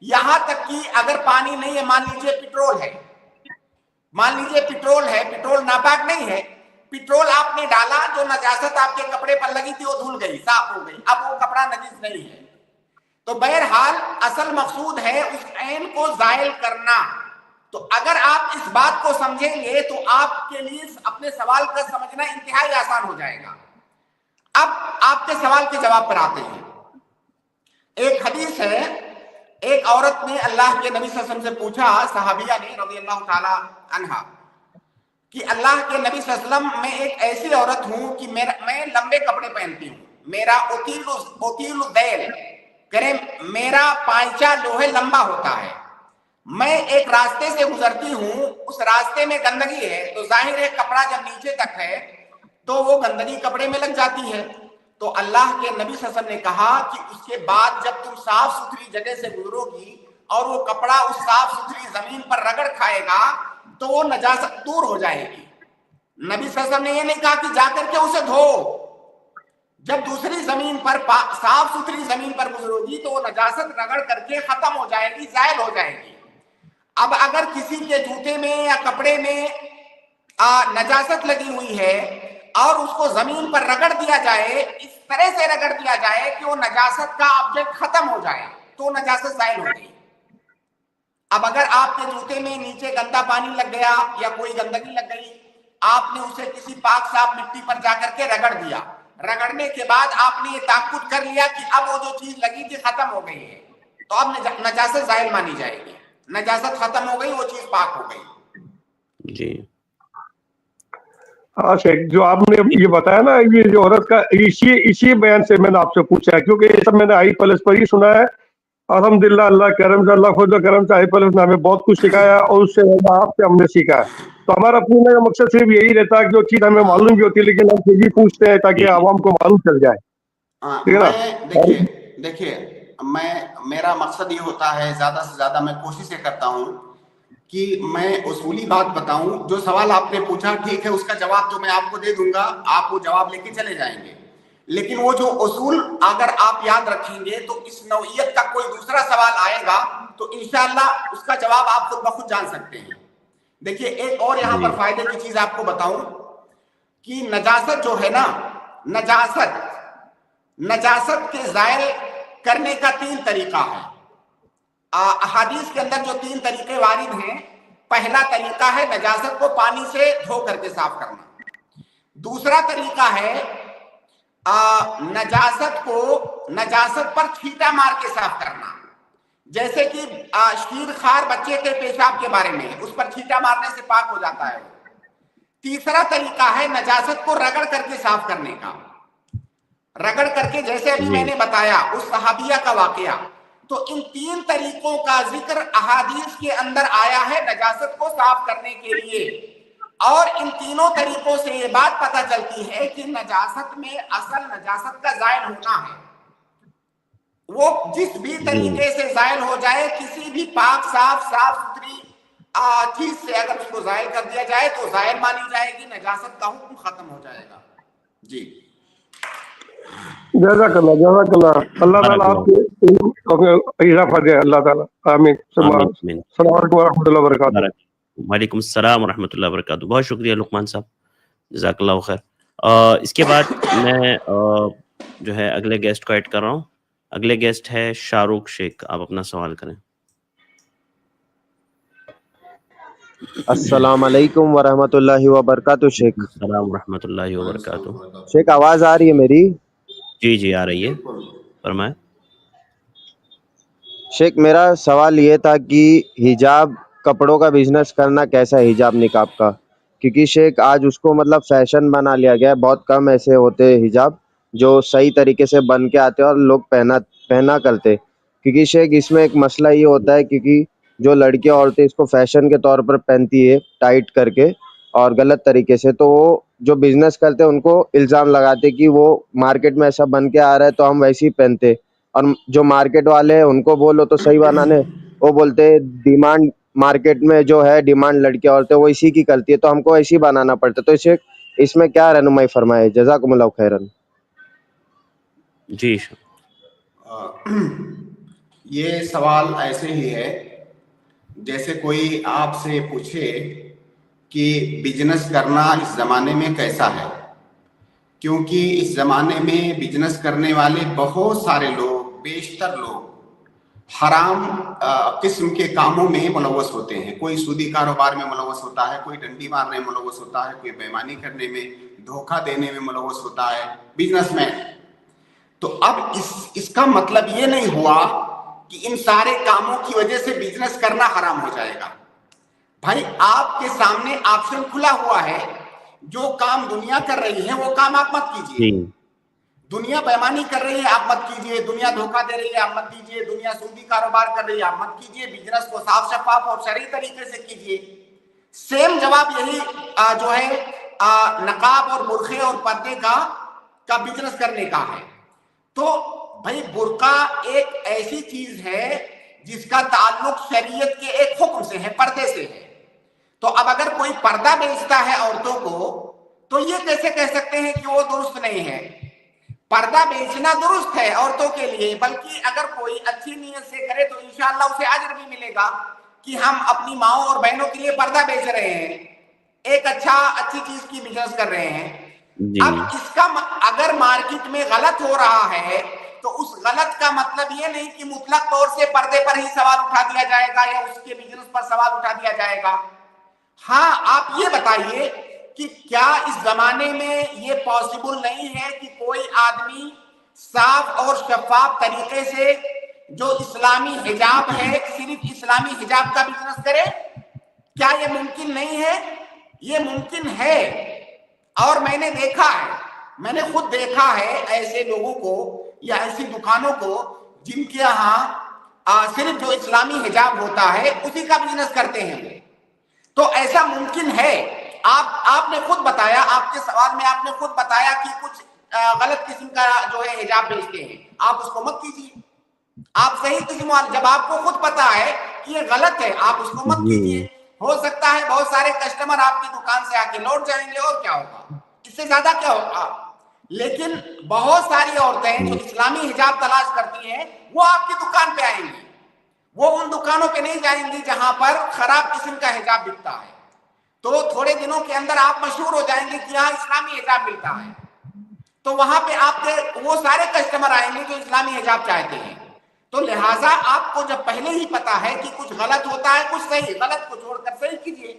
Speaker 3: यहां तक कि अगर पानी नहीं है, मान लीजिए पेट्रोल है, मान लीजिए पेट्रोल है, पेट्रोल नापाक नहीं है, पेट्रोल आपने डाला, जो नजासत आपके कपड़े पर लगी थी वो धुल गई, साफ हो गई, अब वो कपड़ा नजीस नहीं है। तो बहरहाल असल मकसूद है उस ऐन को जायल करना। तो अगर आप इस बात को समझेंगे तो आपके लिए अपने सवाल का समझना इंतहाई आसान हो जाएगा। अब आपके सवाल के जवाब पर आते हैं। एक हदीस है, एक औरत ने अल्लाह के नबी सल्लल्लाहु अलैहि वसल्लम से पूछा, सहाबिया ने रज़ियल्लाहु ताला अन्हा, कि अल्लाह के नबी सल्लल्लाहु अलैहि वसल्लम, मैं एक ऐसी औरत हूं कि मैं लंबे कपड़े पहनती हूँ, मेरा उतील दैल करे, मेरा पांचा जो है लंबा होता है, میں ایک راستے سے گزرتی ہوں, اس راستے میں گندگی ہے, تو ظاہر ہے کپڑا جب نیچے تک ہے تو وہ گندگی کپڑے میں لگ جاتی ہے. تو اللہ کے نبی صلی اللہ علیہ وسلم نے کہا کہ اس کے بعد جب تم صاف ستھری جگہ سے گزرو گی اور وہ کپڑا اس صاف ستھری زمین پر رگڑ کھائے گا تو وہ نجاست دور ہو جائے گی. نبی صلی اللہ علیہ وسلم نے یہ نہیں کہا کہ جا کر کے اسے دھو, جب دوسری زمین پر صاف ستھری زمین پر گزرو گی تو وہ نجاست رگڑ کر کے ختم ہو جائے گی, زائل ہو جائے گی. اب اگر کسی کے جوتے میں یا کپڑے میں نجاست لگی ہوئی ہے اور اس کو زمین پر رگڑ دیا جائے, اس طرح سے رگڑ دیا جائے کہ وہ نجاست کا آبجیکٹ ختم ہو جائے, تو نجاست زائل ہو گئی. اب اگر آپ کے جوتے میں نیچے گندا پانی لگ گیا یا کوئی گندگی لگ گئی, آپ نے اسے کسی پاک صاف مٹی پر جا کر کے رگڑ دیا, رگڑنے کے بعد آپ نے یہ تاکد کر لیا کہ اب وہ جو چیز لگی تھی ختم ہو گئی ہے, تو اب نجاست زائل مانی جائے گی, نجاست ختم ہو گئی, وہ چیز پاک ہو گئی.
Speaker 2: جی
Speaker 6: ہاں شیخ, جو آپ نے یہ بتایا نا, یہ جو عورت کا اسی بیان سے میں نے آپ سے پوچھا ہے, کیونکہ یہ سب میں نے آئی پلس پر ہی سنا ہے. الحمدللہ اللہ کرم سے, اللہ فضل و کرم سے آئی پلس نے ہمیں بہت کچھ سکھایا اور اس سے آپ سے ہم نے سیکھا ہے. تو ہمارا پوچھنے کا مقصد صرف یہی رہتا ہے کہ جو چیز ہمیں معلوم بھی ہوتی ہے لیکن ہم پھر بھی پوچھتے ہیں تاکہ عوام کو معلوم چل جائے. ٹھیک ہے نا.
Speaker 3: دیکھیے میرا مقصد یہ ہوتا ہے, زیادہ سے زیادہ میں کوشش یہ کرتا ہوں کہ میں اصولی بات بتاؤں. جو سوال آپ نے پوچھا ٹھیک ہے, اس کا جواب تو میں آپ کو دے دوں گا, آپ وہ جواب لے کے چلے جائیں گے, لیکن وہ جو اصول اگر آپ یاد رکھیں گے تو اس نوعیت کا کوئی دوسرا سوال آئے گا تو انشاءاللہ اس کا جواب آپ خود بخود جان سکتے ہیں. دیکھیے ایک اور یہاں پر فائدے کی چیز آپ کو بتاؤں کہ نجاست جو ہے نا, نجاست کے زائل کرنے کا 3 طریقہ ہے. احادیث کے اندر جو 3 طریقے وارد ہیں, پہلا طریقہ ہے نجاست کو پانی سے دھو کر کے صاف کرنا. دوسرا طریقہ ہے نجاست پر چھینٹا مار کے صاف کرنا, جیسے کہ شیر خار بچے کے پیشاب کے بارے میں, اس پر چھینٹا مارنے سے پاک ہو جاتا ہے. تیسرا طریقہ ہے نجاست کو رگڑ کر کے صاف کرنے کا, رگڑ کر کے, جیسے ابھی میں نے بتایا اس صحابیہ کا واقعہ. تو ان 3 طریقوں کا ذکر احادیث کے اندر آیا ہے نجاست کو صاف کرنے کے لیے, اور ان تینوں طریقوں سے یہ بات پتہ چلتی ہے کہ نجاست میں اصل نجاست کا زائل ہونا ہے. وہ جس بھی طریقے سے زائل ہو جائے, کسی بھی پاک صاف ستھری چیز سے اگر اس کو زائل کر دیا جائے تو زائل مانی جائے گی, نجاست کا حکم ختم ہو جائے گا. جی
Speaker 6: جزاک اللہ, اللہ تعالیٰ آپ کے اضافہ دے, اللہ تعالیٰ آمین. السلام علیکم ورحمۃ اللہ وبرکاتہ.
Speaker 2: وعلیکم السلام ورحمۃ اللہ وبرکاتہ. بہت شکریہ لقمان صاحب, جزاک اللہ خیر. اس کے بعد میں جو ہے اگلے گیسٹ کو ایڈ کر رہا ہوں. اگلے گیسٹ ہے شاہ رخ شیخ, آپ اپنا سوال کریں.
Speaker 7: السلام علیکم ورحمۃ اللہ وبرکاتہ. شیخ
Speaker 2: السلام ورحمۃ اللہ وبرکاتہ.
Speaker 7: شیخ آواز آ رہی ہے میری؟
Speaker 2: جی جی آ رہی ہے, فرمائیں.
Speaker 7: شیخ میرا سوال یہ تھا کہ حجاب کپڑوں کا بزنس کرنا کیسا ہے, حجاب نقاب کا, کیونکہ شیخ آج اس کو مطلب فیشن بنا لیا گیا ہے. بہت کم ایسے ہوتے حجاب جو صحیح طریقے سے بن کے آتے اور لوگ پہنا کرتے. کیونکہ شیخ اس میں ایک مسئلہ یہ ہوتا ہے کیونکہ جو لڑکیاں عورتیں اس کو فیشن کے طور پر پہنتی ہے ٹائٹ کر کے اور غلط طریقے سے, تو وہ جو بزنس کرتے ہیں ان کو الزام لگاتے کہ وہ مارکیٹ میں ایسا بن کے آ رہا ہے تو ہم ویسے ہی پہنتے. اور جو مارکیٹ والے ہیں ان کو بولو تو صحیح بنانے, وہ بولتے ڈیمانڈ مارکیٹ میں جو ہے ڈیمانڈ لڑکیاں عورتیں وہ اسی کی کرتی ہے تو ہم کو ایسے ہی بنانا پڑتا. تو اس میں کیا رہنمائی فرمائے, جزاکم اللہ خیرن.
Speaker 2: جی
Speaker 3: یہ سوال ایسے ہی ہے جیسے کوئی آپ سے پوچھے کہ بزنس کرنا اس زمانے میں کیسا ہے, کیونکہ اس زمانے میں بزنس کرنے والے بہت سارے لوگ, بیشتر لوگ حرام قسم کے کاموں میں ملوث ہوتے ہیں. کوئی سودی کاروبار میں ملوث ہوتا ہے, کوئی ڈنڈی مارنے میں ملوث ہوتا ہے, کوئی بےایمانی کرنے میں, دھوکہ دینے میں ملوث ہوتا ہے بزنس میں. تو اب اس کا مطلب یہ نہیں ہوا کہ ان سارے کاموں کی وجہ سے بزنس کرنا حرام ہو جائے گا. بھائی آپ کے سامنے آپشن کھلا ہوا ہے, جو کام دنیا کر رہی ہے وہ کام آپ مت کیجیے. दुनिया बेईमानी कर रही है, आप मत कीजिए। दुनिया धोखा दे रही है, आप मत कीजिए। दुनिया सूदी कारोबार कर रही है, आप मत कीजिए। बिजनेस को साफ शफाफ और शरई तरीके से कीजिए। सेम जवाब यही जो है नकाब और बुरखे और पर्दे का बिजनेस करने का है। तो भाई बुर्का एक ऐसी चीज है जिसका ताल्लुक शरीयत के एक हुक्म से है, पर्दे से है। तो अब अगर कोई पर्दा बेचता है औरतों को, तो ये कैसे कह सकते हैं कि वो दुरुस्त नहीं है? पर्दा बेचना दुरुस्त है औरतों के लिए, बल्कि अगर कोई अच्छी नीयत से करे तो इंशाअल्लाह उसे अजर भी मिलेगा कि हम अपनी माओं और बहनों के लिए पर्दा बेच रहे हैं, एक अच्छी चीज की बिजनेस कर रहे हैं। अब इसका अगर मार्केट में गलत हो रहा है तो उस गलत का मतलब ये नहीं कि मुतलक तौर से पर्दे पर ही सवाल उठा दिया जाएगा या उसके बिजनेस पर सवाल उठा दिया जाएगा। हाँ, आप ये बताइए कि क्या इस जमाने में ये पॉसिबल नहीं है कि कोई आदमी साफ और शफाफ तरीके से जो इस्लामी हिजाब है, सिर्फ इस्लामी हिजाब का बिजनेस करे? क्या ये मुमकिन नहीं है? ये मुमकिन है। और मैंने देखा है, मैंने खुद देखा है ऐसे लोगों को या ऐसी दुकानों को जिनके यहाँ सिर्फ जो इस्लामी हिजाब होता है उसी का बिजनेस करते हैं। तो ऐसा मुमकिन है। आपने खुद बताया, आपके सवाल में आपने खुद बताया कि कुछ गलत किस्म का जो है हिजाब बेचते हैं, आप उसको मत कीजिए। आप सही किस्म वाले, जब आपको खुद पता है कि ये गलत है, आप उसको मत कीजिए। हो सकता है बहुत सारे कस्टमर आपकी दुकान से आके लौट जाएंगे, और क्या होगा, इससे ज्यादा क्या होगा। लेकिन बहुत सारी औरतें जो इस्लामी हिजाब तलाश करती हैं वो आपकी दुकान पे आएंगी, वो उन दुकानों पे नहीं जाएंगी जहां पर खराब किस्म का हिजाब बिकता है। तो थोड़े दिनों के अंदर आप मशहूर हो जाएंगे कि यहाँ इस्लामी हिजाब मिलता है, तो वहां पे आपके वो सारे कस्टमर आएंगे जो इस्लामी हिजाब चाहते हैं। तो लिहाजा आपको जब पहले ही पता है कि कुछ गलत होता है, कुछ सही, गलत को छोड़कर सही कीजिए।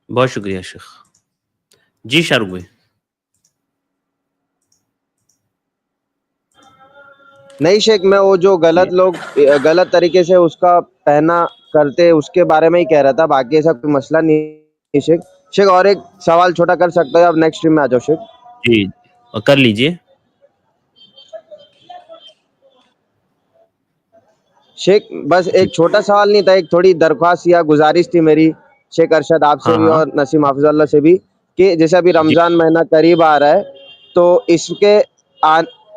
Speaker 2: बहुत शुक्रिया शेख। जी शाहरुख भाई।
Speaker 7: नहीं शेख, मैं वो जो गलत लोग गलत तरीके से उसका पहना करते उसके बारे में ही कह रहा था, बाकी ऐसा कोई मसला नहीं शेख। शेख और एक सवाल छोटा कर सकते हो आप? नेक्स्ट स्ट्रीम में आ जाओ शेख।
Speaker 2: जी कर लीजिए
Speaker 7: शेख। बस एक छोटा सवाल नहीं था, एक थोड़ी दरख्वास्त या गुजारिश थी मेरी शेख अरशद आपसे भी और नसीम हाफिज़ल्लाह से भी, कि जैसे अभी रमज़ान महीना करीब आ रहा है, तो इसके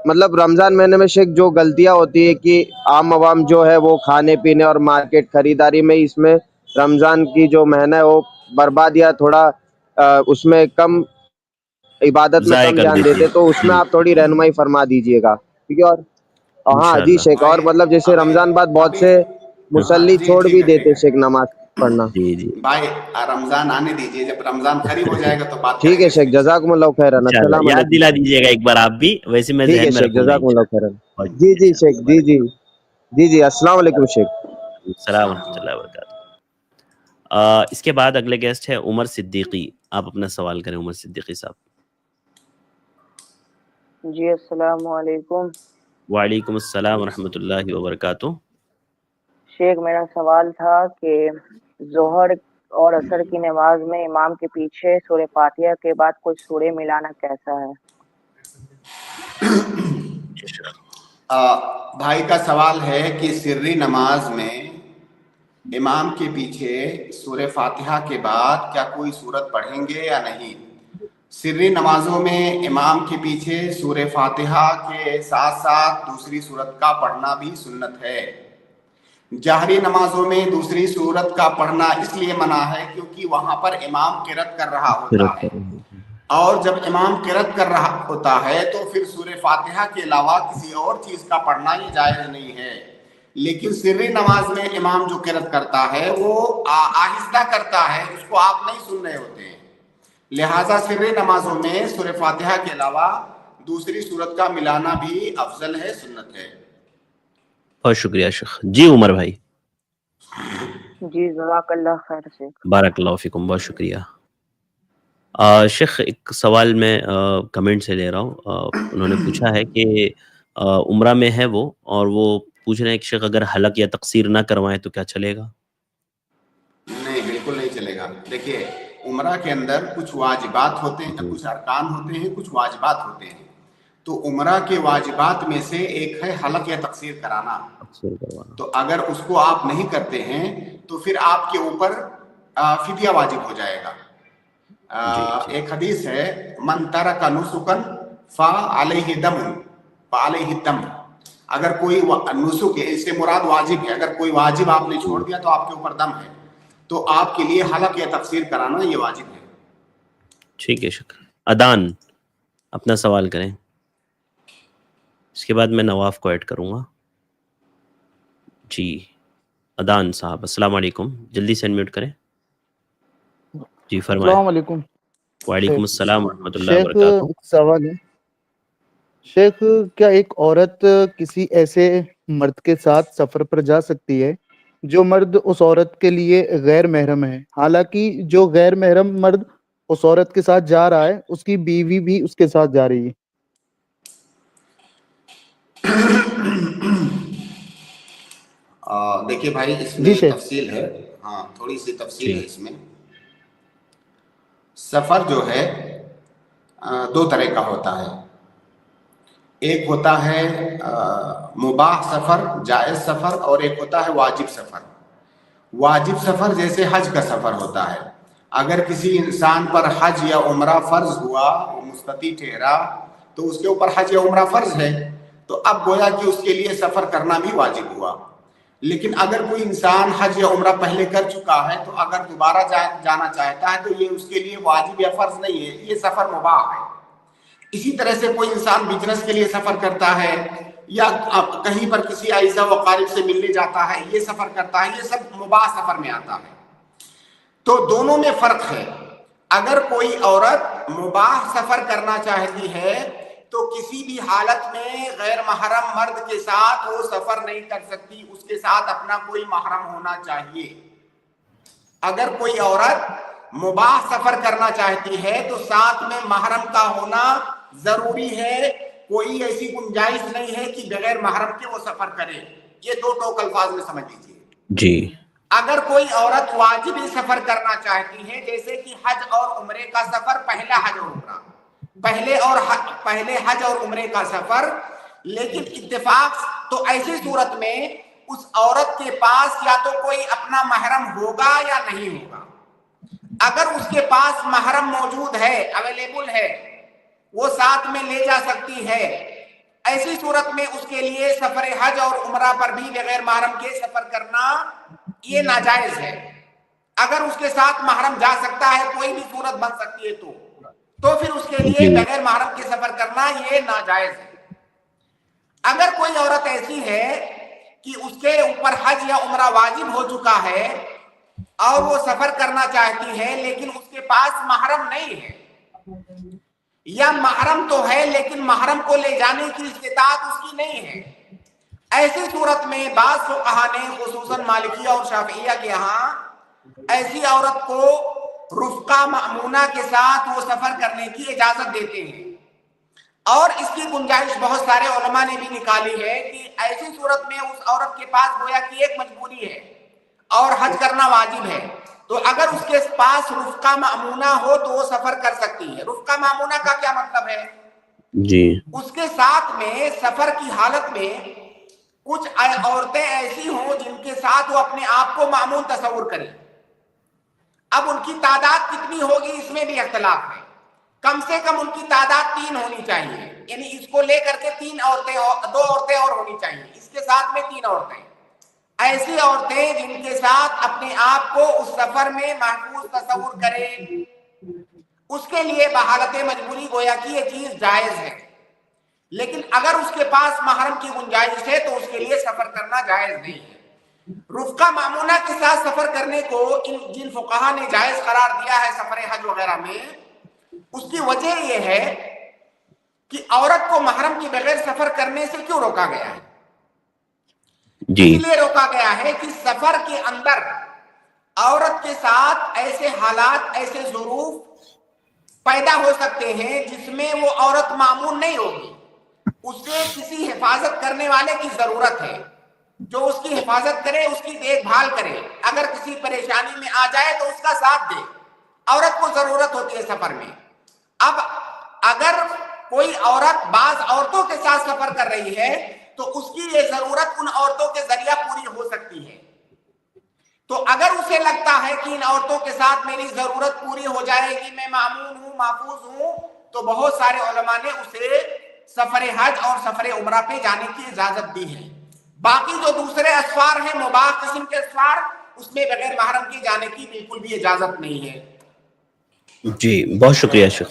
Speaker 7: मतलब रमज़ान महीने में शेख जो गलतियां होती है कि आम आवाम जो है वो खाने पीने और मार्केट खरीदारी में इसमें रमज़ान की जो महीना है वो बर्बाद या थोड़ा उसमें कम इबादत में कम ध्यान देते, तो उसमें आप थोड़ी रहनुमाई फरमा दीजिएगा, ठीक है। और हाँ जी शेख, और मतलब जैसे रमजान बाद बहुत से मुसल्ली छोड़ भी देते शेख नमाज पढ़ना।
Speaker 2: जी जी
Speaker 3: भाई रमजान आने दीजिए, जब रमजान करीब हो जाएगा तो बात
Speaker 7: ठीक है शेख, जज़ाकुमुल्लाह खैरन। अस्सलाम
Speaker 2: याद दिला दीजिएगा एक बार आप भी, वैसे मैं
Speaker 7: ठीक है शेख, जज़ाकुमुल्लाह खैरन। जी जी शेख, जी जी जी जी। अस्सलाम वालेकुम शेख।
Speaker 2: अस्सलाम वरहमतुल्लाहि वबरकातुहू। इसके बाद अगले गेस्ट है उमर सिद्दीकी। आप अपना सवाल करें उमर सिद्दीकी साहब।
Speaker 8: जी अस्सलाम वालेकुम।
Speaker 2: वालेकुम अस्सलाम वरहमतुल्लाहि वबरकातुहू।
Speaker 8: शेख मेरा सवाल था कि जोहर और असर की नमाज में इमाम के पीछे सूरह फातिहा के बाद कुछ सूरह मिलाना कैसा है?
Speaker 3: भाई का सवाल है कि सिर्री नमाज में इमाम के पीछे सूरह फातिहा के बाद क्या कोई सूरत पढ़ेंगे या नहीं। सिर्री नमाजों में इमाम के पीछे सूरह फातिहा के साथ साथ दूसरी सूरत का पढ़ना भी सुन्नत है। जाहरी नमाजों में दूसरी सूरत का पढ़ना इसलिए मना है क्योंकि वहां पर इमाम किरत कर रहा होता है, और जब इमाम किरत कर रहा होता है तो फिर सूरह फातिहा के अलावा किसी और चीज का पढ़ना ये जायज नहीं है। लेकिन सिर्री नमाज में इमाम जो किरत करता है वो आहिस्ता करता है, उसको आप नहीं सुन रहे होते हैं। लिहाजा सिर्री नमाजों में सूरह फातिहा के अलावा दूसरी सूरत का मिलाना भी अफजल है, सुन्नत है।
Speaker 2: बहुत शुक्रिया शेख। जी उमर भाई।
Speaker 8: जी जज़ाकल्लाह खैर शेख।
Speaker 2: बारकल्लाहु फीकुम, बहुत शुक्रिया। शेख एक सवाल मैं कमेंट से ले रहा हूँ। उन्होंने पूछा है कि उम्रा में है वो, और वो पूछ रहे हैं कि शेख अगर हलक या तकसीर ना करवाएं तो क्या चलेगा?
Speaker 3: नहीं, बिल्कुल नहीं चलेगा। देखिए عمرہ کے اندر کچھ واجبات ہوتے ہیں, کچھ ارکان ہوتے ہیں, کچھ واجبات ہوتے ہیں. تو عمرہ کے واجبات میں سے ایک ہے حلق یا تقصیر کرانا. تو اگر اس کو آپ نہیں کرتے ہیں تو پھر آپ کے اوپر فدیہ واجب ہو جائے گا. ایک حدیث ہے من ترک نسکا فعلیہ دم فعلیہ الدم. اگر کوئی نسک ہے, اس سے مراد واجب ہے, اگر کوئی واجب آپ نے چھوڑ دیا تو آپ کے اوپر دم ہے. تو آپ کے لیے حلق یا تقصیر کرانا یہ واجب ہے.
Speaker 2: ٹھیک ہے, شکر. ادان اپنا سوال کریں, اس کے بعد میں نواف کو ایڈ کروں گا. جی ادان صاحب السلام علیکم, جلدی سے انمیوٹ کریں. جی فرمائیں.
Speaker 9: السلام علیکم.
Speaker 2: وعلیکم السلام ورحمۃ اللہ وبرکاتہ.
Speaker 9: شیخ سوال ہے, شیخ کیا ایک عورت کسی ایسے مرد کے ساتھ سفر پر جا سکتی ہے جو مرد اس عورت کے لیے غیر محرم ہے, حالانکہ جو غیر محرم مرد اس عورت کے ساتھ جا رہا ہے اس کی بیوی بھی اس کے ساتھ جا رہی ہے؟
Speaker 3: دیکھیے بھائی اس میں تفصیل ہے, ہاں تھوڑی سی تفصیل ہے اس میں. سفر جو ہے دو طرح کا ہوتا ہے. ایک ہوتا ہے مباح سفر, جائز سفر, اور ایک ہوتا ہے واجب سفر. واجب سفر جیسے حج کا سفر ہوتا ہے. اگر کسی انسان پر حج یا عمرہ فرض ہوا, وہ مستطیع ٹھہرا, تو اس کے اوپر حج یا عمرہ فرض ہے, تو اب گویا کہ اس کے لیے سفر کرنا بھی واجب ہوا. لیکن اگر کوئی انسان حج یا عمرہ پہلے کر چکا ہے تو اگر دوبارہ جانا چاہتا ہے تو یہ اس کے لیے واجب یا فرض نہیں ہے, یہ سفر مباح ہے. اسی طرح سے کوئی انسان بزنس کے لیے سفر کرتا ہے یا کہیں پر کسی اعزا و اقارب سے ملنے جاتا ہے, یہ سفر کرتا ہے, یہ سب مباح سفر میں آتا ہے. تو دونوں میں فرق ہے. اگر کوئی عورت مباح سفر کرنا چاہتی ہے تو کسی بھی حالت میں غیر محرم مرد کے ساتھ وہ سفر نہیں کر سکتی, اس کے ساتھ اپنا کوئی محرم ہونا چاہیے. اگر کوئی عورت مباح سفر کرنا چاہتی ہے تو ساتھ میں محرم کا ہونا ضروری ہے. کوئی ایسی گنجائش نہیں ہے کہ بغیر محرم کے وہ سفر کرے. یہ دو ٹوک الفاظ میں سمجھ لیجیے.
Speaker 2: جی
Speaker 3: اگر کوئی عورت واجبی سفر کرنا چاہتی ہے, جیسے کہ حج اور عمرے کا سفر, پہلا حج اور عمرہ, پہلے حج اور عمرے کا سفر, لیکن اتفاق تو ایسی صورت میں اس عورت کے پاس یا تو کوئی اپنا محرم ہوگا یا نہیں ہوگا. اگر اس کے پاس محرم موجود ہے, اویلیبل ہے, وہ ساتھ میں لے جا سکتی ہے, ایسی صورت میں اس کے لیے سفر حج اور عمرہ پر بھی بغیر محرم کے سفر کرنا یہ ناجائز ہے. اگر اس کے ساتھ محرم جا سکتا ہے, کوئی بھی صورت بن سکتی ہے, تو پھر اس کے لیے بغیر محرم کے سفر کرنا یہ ناجائز ہے. اگر کوئی عورت ایسی ہے کہ اس کے اوپر حج یا عمرہ واجب ہو چکا ہے اور وہ سفر کرنا چاہتی ہے لیکن اس کے پاس محرم نہیں ہے, یا محرم تو ہے لیکن محرم کو لے جانے کی استطاعت اس کی نہیں ہے, ایسی صورت میں بعض فقہا نے خصوصاً مالکیہ اور شافعیہ کے ہاں ایسی عورت کو رفقہ مأمونہ کے ساتھ وہ سفر کرنے کی اجازت دیتے ہیں. اور اس کی گنجائش بہت سارے علماء نے بھی نکالی ہے کہ ایسی صورت میں اس عورت کے پاس گویا کی ایک مجبوری ہے اور حج کرنا واجب ہے, تو اگر اس کے پاس رفقہ مأمونہ ہو تو وہ سفر کر سکتی ہے. رفقہ مأمونہ کا کیا مطلب ہے؟
Speaker 2: جی
Speaker 3: اس کے ساتھ میں سفر کی حالت میں کچھ عورتیں ایسی ہوں جن کے ساتھ وہ اپنے آپ کو مأمون تصور کریں. اب ان کی تعداد کتنی ہوگی اس میں بھی اختلاف ہے. کم سے کم ان کی تعداد 3 ہونی چاہیے, یعنی اس کو لے کر کے 2 عورتیں اور ہونی چاہیے, اس کے ساتھ میں 3 عورتیں. ایسی عورتیں جن کے ساتھ اپنے آپ کو اس سفر میں محفوظ تصور کرے, اس کے لیے بحالت مجبوری گویا کی یہ چیز جائز ہے. لیکن اگر اس کے پاس محرم کی گنجائش ہے تو اس کے لیے سفر کرنا جائز نہیں ہے. رفقہ مأمونہ کے ساتھ سفر کرنے کو جن فقہا نے جائز قرار دیا ہے سفر حج وغیرہ میں, اس کی وجہ یہ ہے کہ عورت کو محرم کے بغیر سفر کرنے سے کیوں روکا گیا ہے؟ اس لیے روکا گیا ہے کہ سفر کے اندر عورت کے ساتھ ایسے حالات, ایسے ظروف پیدا ہو سکتے ہیں جس میں وہ عورت مامون نہیں ہوگی. اسے کسی حفاظت کرنے والے کی ضرورت ہے جو اس کی حفاظت کرے, اس کی دیکھ بھال کرے, اگر کسی پریشانی میں آ جائے تو اس کا ساتھ دے. औरत को जरूरत होती है सफर में। अब अगर कोई औरत बाज औरतों के साथ सफर कर रही है तो उसकी ये जरूरत उन औरतों के जरिया पूरी हो सकती है। तो अगर उसे लगता है कि इन औरतों के साथ मेरी जरूरत पूरी हो जाएगी, मैं मामून हूं, महफूज हूं, तो बहुत सारे उलमा ने उसे सफर हज और सफर उमरा पे जाने की इजाजत दी है। बाकी जो दूसरे असफार हैं, मुबाह किस्म के असफार, उसमें बगैर महरम के जाने की बिल्कुल भी इजाजत नहीं है।
Speaker 2: जी बहुत शुक्रिया शेख।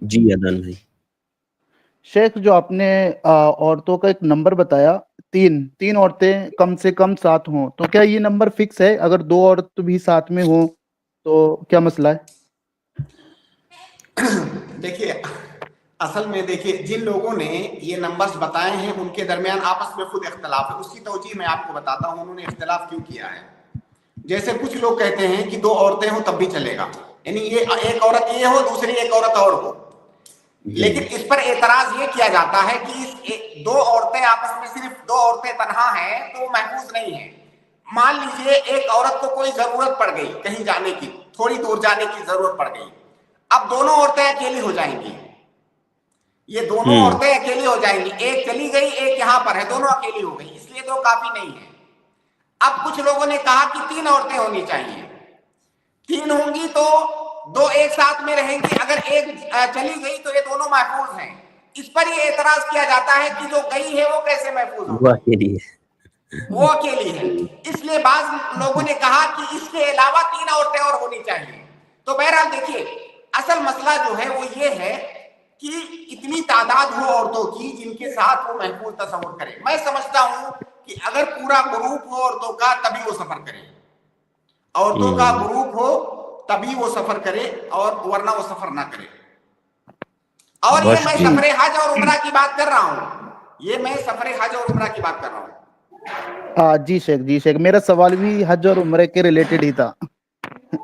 Speaker 2: जी अदन भाई।
Speaker 9: शेख, जो आपने औरतों का एक नंबर बताया, तीन औरतें कम से कम साथ हों, तो क्या ये नंबर फिक्स है? अगर 2 औरत भी साथ में हो तो क्या मसला है?
Speaker 3: देखिए, असल में देखिए, जिन लोगों ने ये नंबर्स बताए हैं उनके दरमियान आपस में खुद इख्तलाफ है। उसकी तवजीह मैं आपको बताता हूँ उन्होंने इख्तलाफ क्यों किया है। जैसे कुछ लोग कहते हैं कि 2 औरतें हो तब भी चलेगा, यानी ये एक औरत ये हो, दूसरी एक औरत और हो। लेकिन इस पर एतराज ये किया जाता है कि 2 औरतें आपस में, सिर्फ 2 औरतें तन्हा हैं तो महफूज नहीं है। मान लीजिए एक औरत को कोई जरूरत पड़ गई कहीं जाने की, थोड़ी दूर जाने की जरूरत पड़ गई, अब दोनों औरतें अकेली हो जाएंगी। ये दोनों औरतें अकेली हो जाएंगी, एक चली गई एक यहां पर है, दोनों अकेली हो गई, इसलिए 2 काफी नहीं है। अब कुछ लोगों ने कहा कि 3 औरतें होनी चाहिए। 3 होंगी तो 2 एक साथ में रहेंगी, अगर एक चली गई तो ये दोनों महफूज हैं। इस पर ये एतराज किया जाता है कि जो गई है वो कैसे महफूज हो, वो अकेली है। इसलिए बाज लोगों ने कहा कि इसके अलावा 3 औरतें और होनी चाहिए। तो बहरहाल देखिए, असल मसला जो है वो ये है कि इतनी तादाद हो औरतों की जिनके साथ वो महफूज तस्वुर करे। मैं समझता हूं कि अगर पूरा ग्रुप हो औरतों का तभी वो सफर करे, औरतों का ग्रुप हो तभी वो सफर करे, और वरना वो सफर ना करे। और ये मैं सफर हज और उमरा की बात कर रहा हूँ, ये मैं सफर हज और उमरा की बात कर रहा हूँ।
Speaker 9: जी शेख, मेरा सवाल भी हज और उम्रे के रिलेटेड ही था।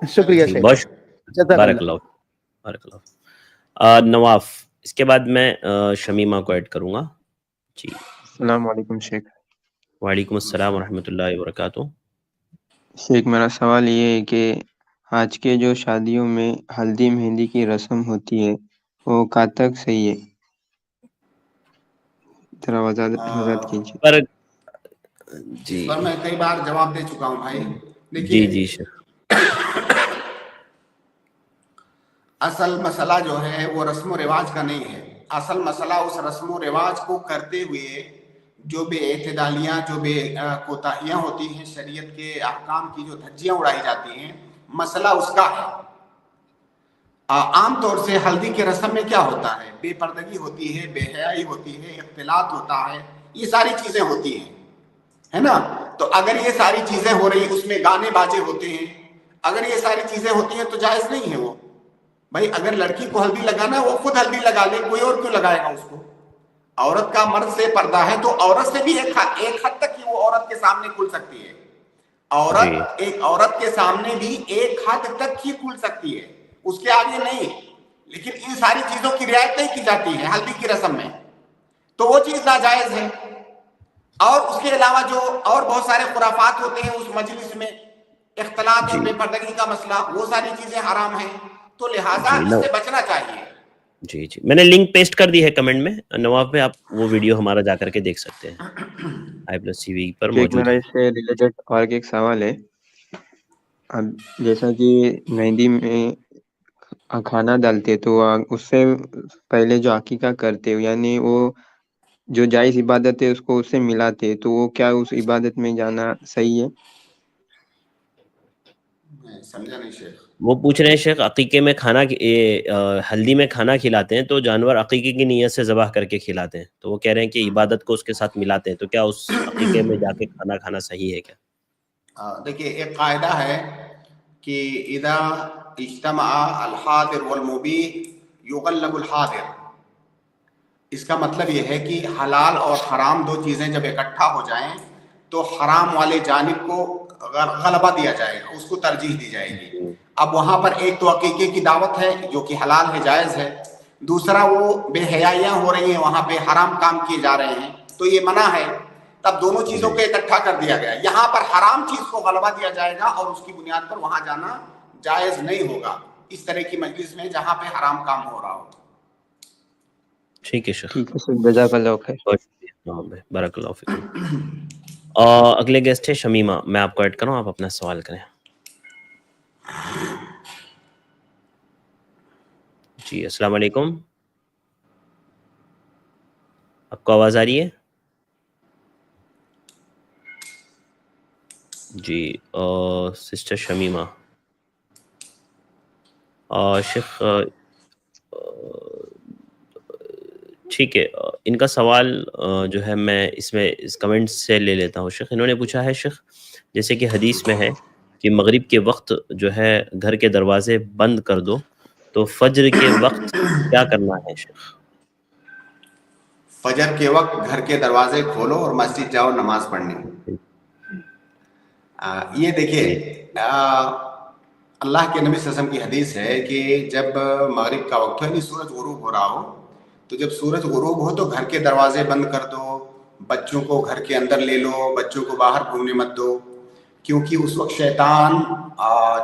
Speaker 9: शुक्रिया शेख।
Speaker 2: नवाफ, इसके बाद मैं शमीमा को ऐड करूंगा। जी
Speaker 10: अस्सलाम वालेकुम शेख।
Speaker 2: वालेकुम अस्सलाम व रहमतुल्लाहि व बरकातुहू।
Speaker 10: शेख, मेरा सवाल ये है कि आज के जो शादियों में हल्दी मेहंदी की रस्म होती है वो कब तक सही है? जरा वजाहत कीजिए।
Speaker 2: पर
Speaker 3: जी, इस पर मैं कई बार जवाब दे चुका हूं भाई।
Speaker 2: देखिए, जी शेख,
Speaker 3: असल मसला जो है वो रस्म रिवाज का नहीं है। असल मसला उस रस्म रिवाज को करते हुए जो बेएतदालियाँ, जो कोताहियाँ होती हैं, शरीयत के अहकाम की जो धज्जियाँ उड़ाई जाती हैं, मसला उसका है। आम तौर से हल्दी के रस्म में क्या होता है, बेपर्दगी होती है, बेहयाई होती है, इख्तिलात होता है, ये सारी चीजें होती हैं, है ना। तो अगर ये सारी चीजें हो रही, उसमें गाने बाजे होते हैं, अगर ये सारी चीजें होती हैं तो जायज नहीं है वो। भाई अगर लड़की को हल्दी लगाना है वो खुद हल्दी लगा ले, कोई और क्यों लगाएगा उसको। औरत का मर्द से पर्दा है तो औरत से भी एक हद तक ही वो औरत के सामने खुल सकती है। औरत एक औरत के सामने भी एक हद तक ही खुल सकती है, उसके आगे नहीं। लेकिन इन सारी चीजों की रियायत नहीं की जाती है हल्दी की रस्म में, तो वो चीज नाजायज है। और उसके अलावा जो और बहुत सारे खुराफात होते हैं उस मजलिस में, इख्तलात और बेपर्दगी का मसला, वो सारी चीजें हराम हैं। तो लिहाजा इससे बचना चाहिए।
Speaker 2: जी, मैंने लिंक पेस्ट कर दी है कमेंट में, नवाब में आप वो वीडियो हमारा जाकर के देख सकते हैं, i+cv पर मौजूद है।
Speaker 10: मेरा इससे रिलेटेड और एक सवाल है। अब जैसा कि मेहंदी में खाना डालते तो उससे पहले जो अकीका करते हो, यानी वो जो जायज़ इबादत है उसको उससे मिलाते, तो वो क्या उस इबादत में जाना सही है?
Speaker 3: समझा नहीं शेख।
Speaker 2: वो पूछ रहे हैं शेख, अकीके में खाना, हल्दी में खाना खिलाते हैं तो जानवर अकीके की नीयत से ज़बाह करके खिलाते हैं, तो वो कह रहे हैं कि इबादत को उसके साथ मिलाते हैं, तो क्या उस अकीके में जाके खाना खाना सही है क्या?
Speaker 3: देखिए, एक कायदा है कि इदा इज्तमा अल हादिर वल मुबीह युगल्लबुल हादिर। इसका मतलब यह है कि हलाल और हराम दो चीजें जब इकट्ठा हो जाएं तो हराम वाले जानिब को गलबा दिया जाएगा, उसको तरजीह दी जाएगी। अब वहां पर एक तो अकीके की दावत है जो कि हलाल है, जायज है, दूसरा वो बेहयाइयां हो रही हैं, वहां पे हराम काम किए जा रहे हैं, तो ये मना है। तब दोनों चीजों को इकट्ठा कर दिया गया। यहाँ पर हराम चीज को गलबा दिया जाएगा और उसकी बुनियाद पर वहां जाना जायज नहीं होगा इस तरह की मजलिस में जहाँ पे हराम काम हो रहा हो।
Speaker 2: ठीक है शेख,
Speaker 10: ठीक है सर, जज़ाकल्लाह खैर।
Speaker 2: बहुत शुक्रिया, बारकल्लाहु फीकुम। अगले गेस्ट है शमीमा, मैं आपको ऐड करूँ, आप अपना सवाल करें। जी अस्सलाम वालेकुम, आपको आवाज़ आ रही है? जी सिस्टर शमीमा, शेख ठीक है, इनका सवाल जो है मैं इसमें इस कमेंट से ले लेता हूँ। शेख इन्होंने पूछा है, शेख जैसे कि हदीस में है कि मगरिब के वक्त जो है घर के दरवाजे बंद कर दो, तो फजर के वक्त क्या करना है शेख?
Speaker 3: फजर के वक्त घर के दरवाजे खोलो और मस्जिद जाओ नमाज पढ़ने। ये देखिए अल्लाह के नबी सल्लल्लाहु अलैहि वसल्लम की हदीस है कि जब मगरिब का वक्त हो यानी सूरज गुरूब हो रहा हो, तो जब सूरज गुरूब हो तो घर के दरवाजे बंद कर दो, बच्चों को घर के अंदर ले लो, बच्चों को बाहर घूमने मत दो, क्योंकि उस वक्त शैतान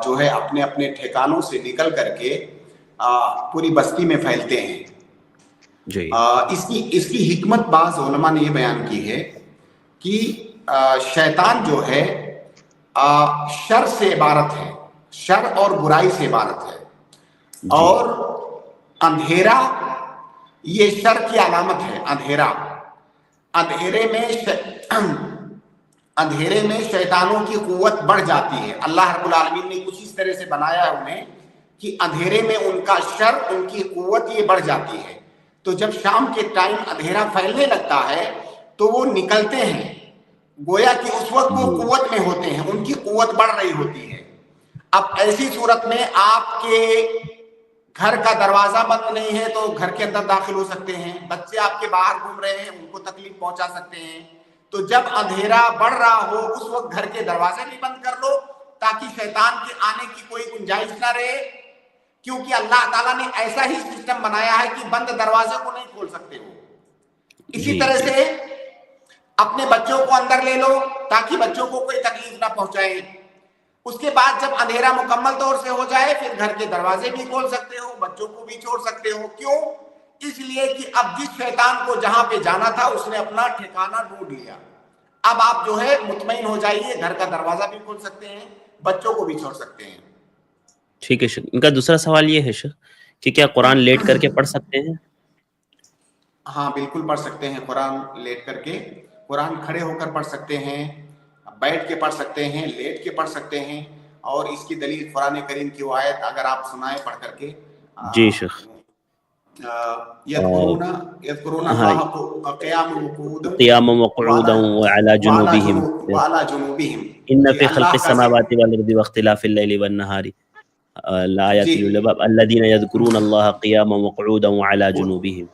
Speaker 3: जो है अपने अपने ठिकानों से निकल करके पूरी बस्ती में फैलते हैं जी। इसकी हिकमत बाज उलमा ने ये बयान की है कि शैतान जो है शर से इबारत है, शर और बुराई से इबारत है, और अंधेरा ये शर की अलामत है। अंधेरे में शैतानों की कुव्वत बढ़ जाती है। अल्लाह रब्बुल आलमीन ने कुछ इस तरह से बनाया है उन्हें कि अंधेरे में उनका शर, उनकी कुव्वत ये बढ़ जाती है। तो जब शाम के टाइम अंधेरा फैलने लगता है तो वो निकलते हैं, गोया कि उस वक्त वो कुव्वत में होते हैं, उनकी कुव्वत बढ़ रही होती है। अब ऐसी सूरत में आपके घर का दरवाजा बंद नहीं है तो घर के अंदर दाखिल हो सकते हैं, बच्चे आपके बाहर घूम रहे हैं उनको तकलीफ पहुंचा सकते हैं। तो जब अंधेरा बढ़ रहा हो उस वक्त घर के दरवाजे भी बंद कर लो ताकि शैतान के आने की कोई गुंजाइश ना रहे, क्योंकि अल्लाह ताला ने ऐसा ही सिस्टम बनाया है कि बंद दरवाजे को नहीं खोल सकते हो। इसी तरह से अपने बच्चों को अंदर ले लो ताकि बच्चों को कोई तकलीफ ना पहुंचाए। उसके बाद जब अंधेरा मुकम्मल तौर से हो जाए फिर घर के दरवाजे भी खोल सकते हो, बच्चों को भी छोड़ सकते हो। क्यों? इसलिए कि अब जिस शैतान को जहां पे जाना था उसने अपना ठिकाना ढूंढ लिया। अब आप जो है मुतमईन हो जाइए, घर का दरवाजा भी खोल सकते हैं, बच्चों को भी छोड़ सकते हैं।
Speaker 2: ठीक है शेख, इनका दूसरा सवाल ये है शेख कि क्या कुरान लेट करके पढ़ सकते हैं?
Speaker 3: हाँ बिल्कुल पढ़ सकते हैं, कुरान लेट करके, कुरान खड़े होकर पढ़ सकते हैं, बैठ के पढ़ सकते हैं, लेट के पढ़ सकते हैं। और इसकी दलील कुरान करीम की वो आयत अगर आप सुनाए पढ़ करके।
Speaker 2: जी शेख। क़ियामन व क़ुऊदन व अला जुनूबिहिम इन्न फ़ी ख़ल्क़िस समावाति वल अर्दि व इख्तिलाफ़िल लैलि वन नहारी लाआयातिन लिल अलबाब अल्लज़ीना यज़कुरूनल्लाह क़ियामन व क़ुऊदन व अला जुनूबिहिम।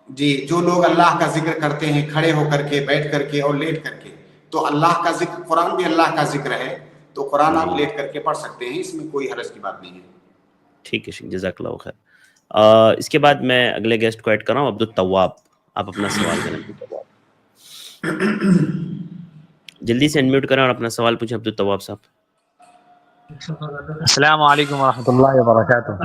Speaker 3: जी, जो लोग अल्लाह का जिक्र करते हैं खड़े होकर के, बैठ करके और लेट करके, तो अल्लाह का जिक्र, कुरान भी अल्लाह का जिक्र है, तो कुरान आप लेट करके पढ़ सकते हैं, इसमें कोई हरज की बात नहीं है। ठीक है शेख,
Speaker 2: जज़ाकल्लाहु खैर। इसके बाद मैं अगले गेस्ट को ऐड कर रहा हूँ, अब्दुल तव्वाब, आप अपना सवाल करें। अब्दुल तव्वाब जल्दी से अनम्यूट करें और अपना सवाल पूछें अब्दुल तव्वाब साहब।
Speaker 11: अस्सलाम वालेकुम रहमतुल्लाहि व बरकातुहू।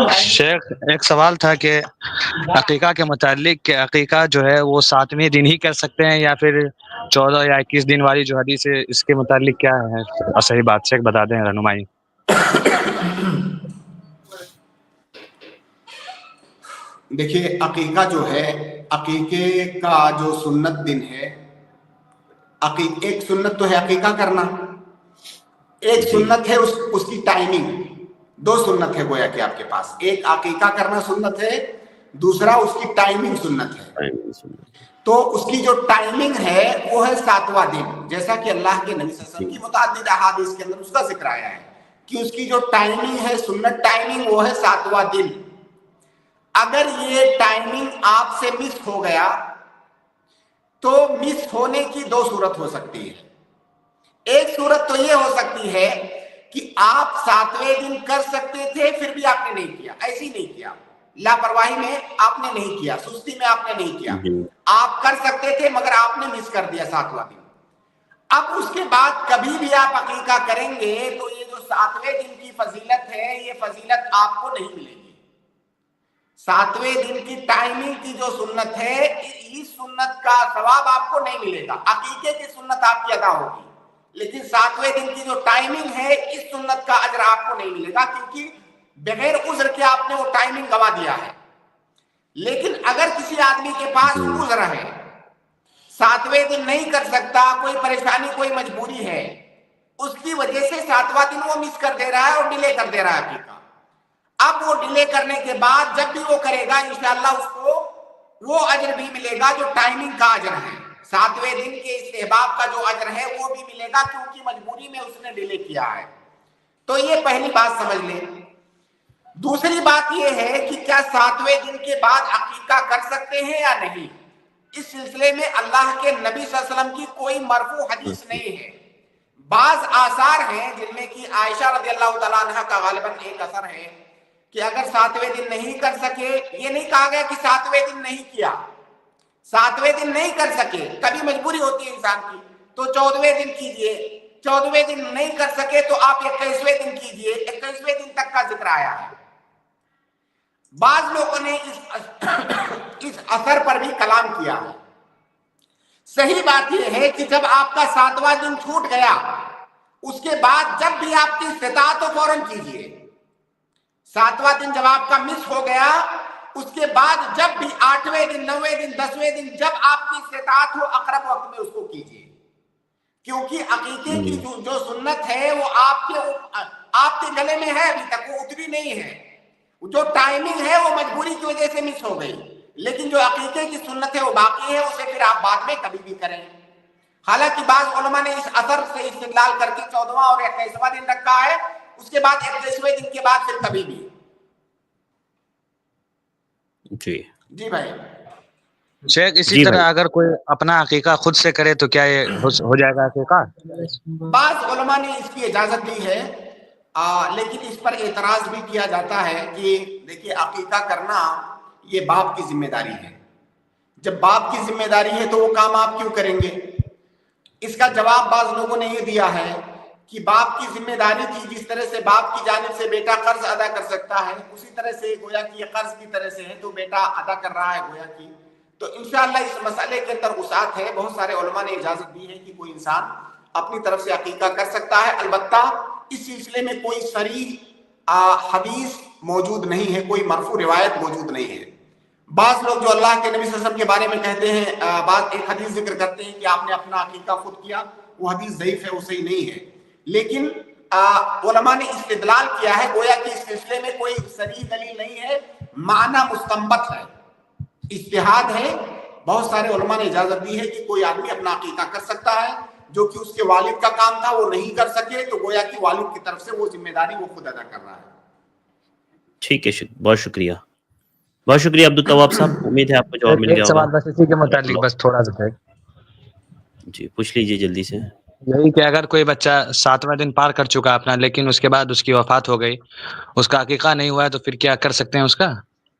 Speaker 11: शेख एक सवाल था कि अकीका के मुतालिक कि अकीका जो है वो 7वें दिन ही कर सकते हैं या फिर 14 या 21 दिन वाली जो हदीस है इसके मुतालिक क्या है सही बात, शेख बता दें रहनुमाई।
Speaker 3: देखिए अकीका जो है, अकीके का जो सुन्नत दिन है, एक सुन्नत तो है अकीका करना, एक सुन्नत है उसकी टाइमिंग। दो सुन्नत है गोया कि आपके पास, एक अकीका करना सुन्नत है, दूसरा उसकी टाइमिंग सुन्नत है। तो उसकी जो टाइमिंग है वो है 7वां दिन, जैसा कि अल्लाह के नबी सल्लल्लाहु अलैहि वसल्लम की मुताद्दिद अहादीस के अंदर उसका जिक्र आया है कि उसकी जो टाइमिंग है, सुन्नत टाइमिंग, वो है 7वां दिन। अगर ये टाइमिंग आपसे मिस हो गया तो मिस होने की दो सूरत हो सकती है। एक सूरत तो ये हो सकती है कि आप 7वें दिन कर सकते थे फिर भी आपने नहीं किया, ऐसे ही नहीं किया, लापरवाही में आपने नहीं किया, सुस्ती में आपने नहीं किया, आप कर सकते थे मगर आपने मिस कर दिया 7वां दिन। اب اس کے بعد کبھی بھی آپ عقیقہ کریں گے تو یہ جو 7ویں دن کی فضیلت ہے یہ فضیلت آپ کو نہیں ملے گی. 7ویں دن کی ٹائمنگ کی جو سنت ہے اس سنت کا ثواب آپ کو نہیں ملے گا. عقیقے کی سنت آپ کی ادا ہوگی لیکن 7ویں دن کی جو ٹائمنگ ہے اس سنت کا اجر آپ کو نہیں ملے گا کیونکہ بغیر عذر کے آپ نے وہ ٹائمنگ گوا دیا ہے. لیکن اگر کسی آدمی کے پاس عذر ہے 7ویں دن نہیں کر سکتا, کوئی پریشانی کوئی مجبوری ہے, اس کی وجہ سے 7واں دن وہ مس کر دے رہا ہے اور ڈیلے کر دے رہا ہے عقیقہ. اب وہ ڈیلے کرنے کے بعد جب بھی وہ کرے گا انشاءاللہ اس کو وہ اجر بھی ملے گا جو ٹائمنگ کا اجر ہے. 7ویں دن کے استحباب کا جو اجر ہے وہ بھی ملے گا کیونکہ مجبوری میں اس نے ڈیلے کیا ہے. تو یہ پہلی بات سمجھ لیں. دوسری بات یہ ہے کہ کیا 7ویں دن کے بعد عقیقہ کر سکتے ہیں یا نہیں. اس سلسلے میں اللہ کے نبی صلی اللہ علیہ وسلم کی کوئی مرفوع حدیث نہیں ہے. بعض آثار ہیں جن میں کہ عائشہ رضی اللہ تعالیٰ عنہ کا غالباً ایک اثر ہے کہ اگر 7ویں دن نہیں کر سکے, یہ نہیں کہا گیا کہ 7ویں دن نہیں کیا, 7ویں دن نہیں کر سکے, کبھی مجبوری ہوتی ہے انسان کی تو 14ویں دن کیجئے, 14ویں دن نہیں کر سکے تو آپ 21ویں دن کیجئے, 21ویں دن تک کا ذکر آیا ہے. بعض لوگوں نے اس اثر پر بھی کلام کیا ہے. صحیح بات یہ ہے کہ جب آپ کا 7واں دن چھوٹ گیا اس کے بعد جب بھی آپ کی استطاعت ہو فوراً کیجئے. 7واں دن جب آپ کا مس ہو گیا اس کے بعد جب بھی 8ویں دن 9ویں دن 10ویں دن جب آپ کی استطاعت ہو اقرب وقت میں اس کو کیجئے. کیونکہ عقیقے کی جو سنت ہے وہ آپ کے گلے میں ہے, ابھی تک وہ اتری نہیں ہے. جو ٹائمنگ ہے وہ مجبوری کی وجہ سے مس ہو گئی, لیکن جو عقیقے کی سنت ہے وہ باقی ہے, اسے پھر آپ بعد میں کبھی بھی کریں. حالانکہ بعض علماء نے اس اثر سے استدلال کر کے 14واں اور 21واں دن رکھا ہے, اس کے بعد 21ویں دن کے بعد پھر کبھی بھی. جی بھائی.
Speaker 11: شیخ اسی طرح اگر کوئی اپنا عقیقہ خود سے کرے تو کیا یہ ہو جائے گا عقیقہ؟
Speaker 3: بعض علماء نے اس کی اجازت دی ہے, لیکن اس پر اعتراض بھی کیا جاتا ہے کہ دیکھیے عقیقہ کرنا یہ باپ کی ذمہ داری ہے. جب باپ کی ذمہ داری ہے تو وہ کام آپ کیوں کریں گے؟ اس کا جواب بعض لوگوں نے یہ دیا ہے کہ باپ کی ذمہ داری تھی, جس طرح سے باپ کی جانب سے بیٹا قرض ادا کر سکتا ہے اسی طرح سے گویا کہ یہ قرض کی طرح سے ہے تو بیٹا ادا کر رہا ہے گویا کی. تو انشاءاللہ اس مسئلے کے اندر وسعت ہے. بہت سارے علماء نے اجازت دی ہے کہ کوئی انسان اپنی طرف سے عقیقہ کر سکتا ہے. البتہ اس سلسلے میں کوئی صریح حدیث موجود نہیں ہے, کوئی مرفوع روایت موجود نہیں ہے. بعض لوگ جو اللہ کے نبی صلی اللہ علیہ وسلم کے بارے میں کہتے ہیں, بعض ایک حدیث ذکر کرتے ہیں کہ آپ نے اپنا عقیقہ خود کیا, وہ حدیث ضعیف ہے, وہ صحیح نہیں ہے. لیکن علماء نے استدلال کیا ہے گویا کہ اس سلسلے میں کوئی صریح دلیل نہیں ہے, معنی مستنبط ہے, اجتہاد ہے. بہت سارے علماء نے اجازت دی ہے کہ کوئی آدمی اپنا عقیقہ کر سکتا ہے, جو کہ اس کے والد کا کام تھا وہ نہیں کر سکے تو گویا کہ والد کی طرف سے وہ ذمہ داری وہ خود ادا کر رہا ہے.
Speaker 2: ٹھیک ہے, بہت شکریہ, بہت شکریہ عبد التواب صاحب. امید ہے آپ کو جواب مل گیا ہوگا.
Speaker 11: سوال بس اسی کے متعلق بس تھوڑا سا ہے.
Speaker 2: جی پوچھ لیجیے جلدی سے.
Speaker 11: یہی کہ اگر کوئی بچہ 7واں دن پار کر چکا اپنا, لیکن اس کے بعد اس کی وفات ہو گئی, اس کا عقیقہ نہیں ہوا ہے, تو پھر کیا کر سکتے ہیں اس کا؟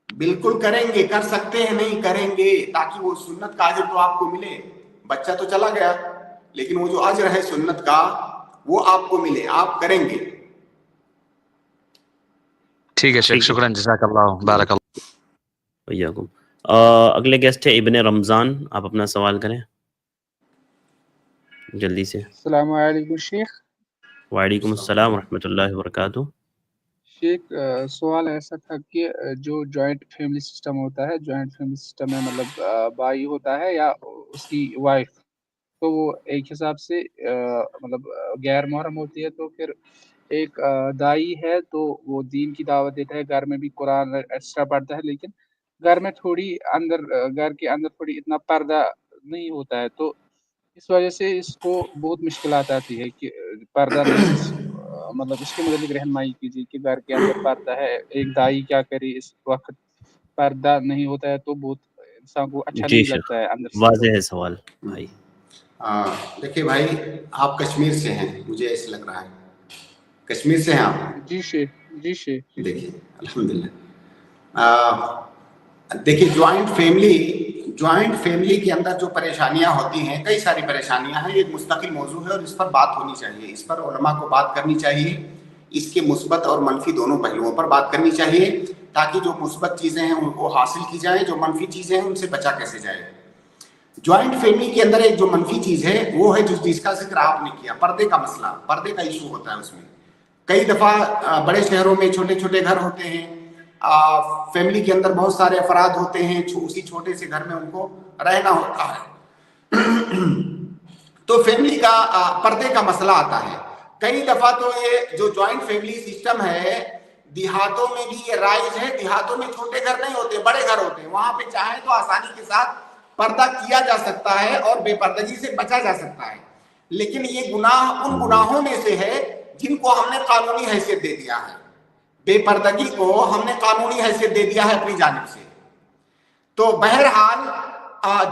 Speaker 3: بالکل کریں گے, کر سکتے ہیں, نہیں کریں گے, تاکہ وہ سنت کا اجر تو آپ کو ملے. بچہ تو چلا گیا لیکن وہ جو اجر ہے سنت کا وہ آپ کو ملے, آپ کریں گے.
Speaker 11: ٹھیک ہے شیخ, شکراً, جزاک اللہ, بارک اللہ.
Speaker 2: ویاکم. اگلے گیسٹ ہے ابن رمضان, آپ اپنا سوال کریں جلدی سے.
Speaker 12: السلام علیکم شیخ.
Speaker 2: وعلیکم السلام ورحمۃ اللہ وبرکاتہ.
Speaker 12: شیخ سوال ایسا تھا کہ جو جوائنٹ فیملی سسٹم ہوتا ہے, جوائنٹ فیملی سسٹم میں مطلب بھائی ہوتا ہے یا اس کی وائف, تو وہ ایک حساب سے مطلب غیر محرم ہوتی ہے, تو پھر ایک دائی ہے تو وہ دین کی دعوت دیتا ہے, گھر میں بھی قرآن ایکسٹرا پڑھتا ہے, لیکن گھر میں تھوڑی گھر کے اندر تھوڑی اتنا پردہ نہیں ہوتا ہے, تو اس وجہ سے اس کو بہت مشکلات آتی ہے کہ پردہ نہیں, مطلب اس کے متعلق رہنمائی کیجیے کہ گھر کے اندر پردہ ہے, ایک دائی کیا کرے اس وقت پردہ نہیں ہوتا ہے تو بہت انسان کو اچھا نہیں لگتا ہے اندر سے.
Speaker 2: واضح ہے سوال بھائی.
Speaker 3: دیکھیے بھائی, آپ کشمیر سے ہیں, مجھے ایسے لگ رہا ہے کشمیر سے ہیں آپ.
Speaker 12: جی شیخ, جی شیخ.
Speaker 3: دیکھیے الحمدللہ, دیکھیے جوائنٹ فیملی ज्वाइंट फैमिली के अंदर जो परेशानियां होती हैं, कई सारी परेशानियां हैं, एक मुस्तकिल मौजू है और इस पर बात होनी चाहिए, इस पर उलमा को बात करनी चाहिए, इसके मुस्बत और मनफी दोनों पहलुओं पर बात करनी चाहिए, ताकि जो मुस्बत चीज़ें हैं उनको हासिल की जाए, जो मनफी चीज़ें हैं उनसे बचा कैसे जाए। ज्वाइंट फैमिली के अंदर एक जो मनफी चीज़ है वो है जिसका जिक्र आपने किया, पर्दे का मसला, पर्दे का इशू होता है उसमें। कई दफ़ा बड़े शहरों में छोटे छोटे घर होते हैं, फैमिली के अंदर बहुत सारे अफराद होते हैं, उसी छोटे से घर में उनको रहना होता है तो फैमिली का पर्दे का मसला आता है। कई दफ़ा तो ये जो ज्वाइंट फैमिली सिस्टम है देहातों में भी ये राइज है, देहातों में छोटे घर नहीं होते, बड़े घर होते हैं, वहां पे चाहे तो आसानी के साथ पर्दा किया जा सकता है और बेपर्दगी से बचा जा सकता है। लेकिन ये गुनाह उन गुनाहों में से है जिनको हमने कानूनी हैसियत दे दिया है, बेपर्दगी को हमने कानूनी हैसियत दे दिया है अपनी जानिब से। तो बहरहाल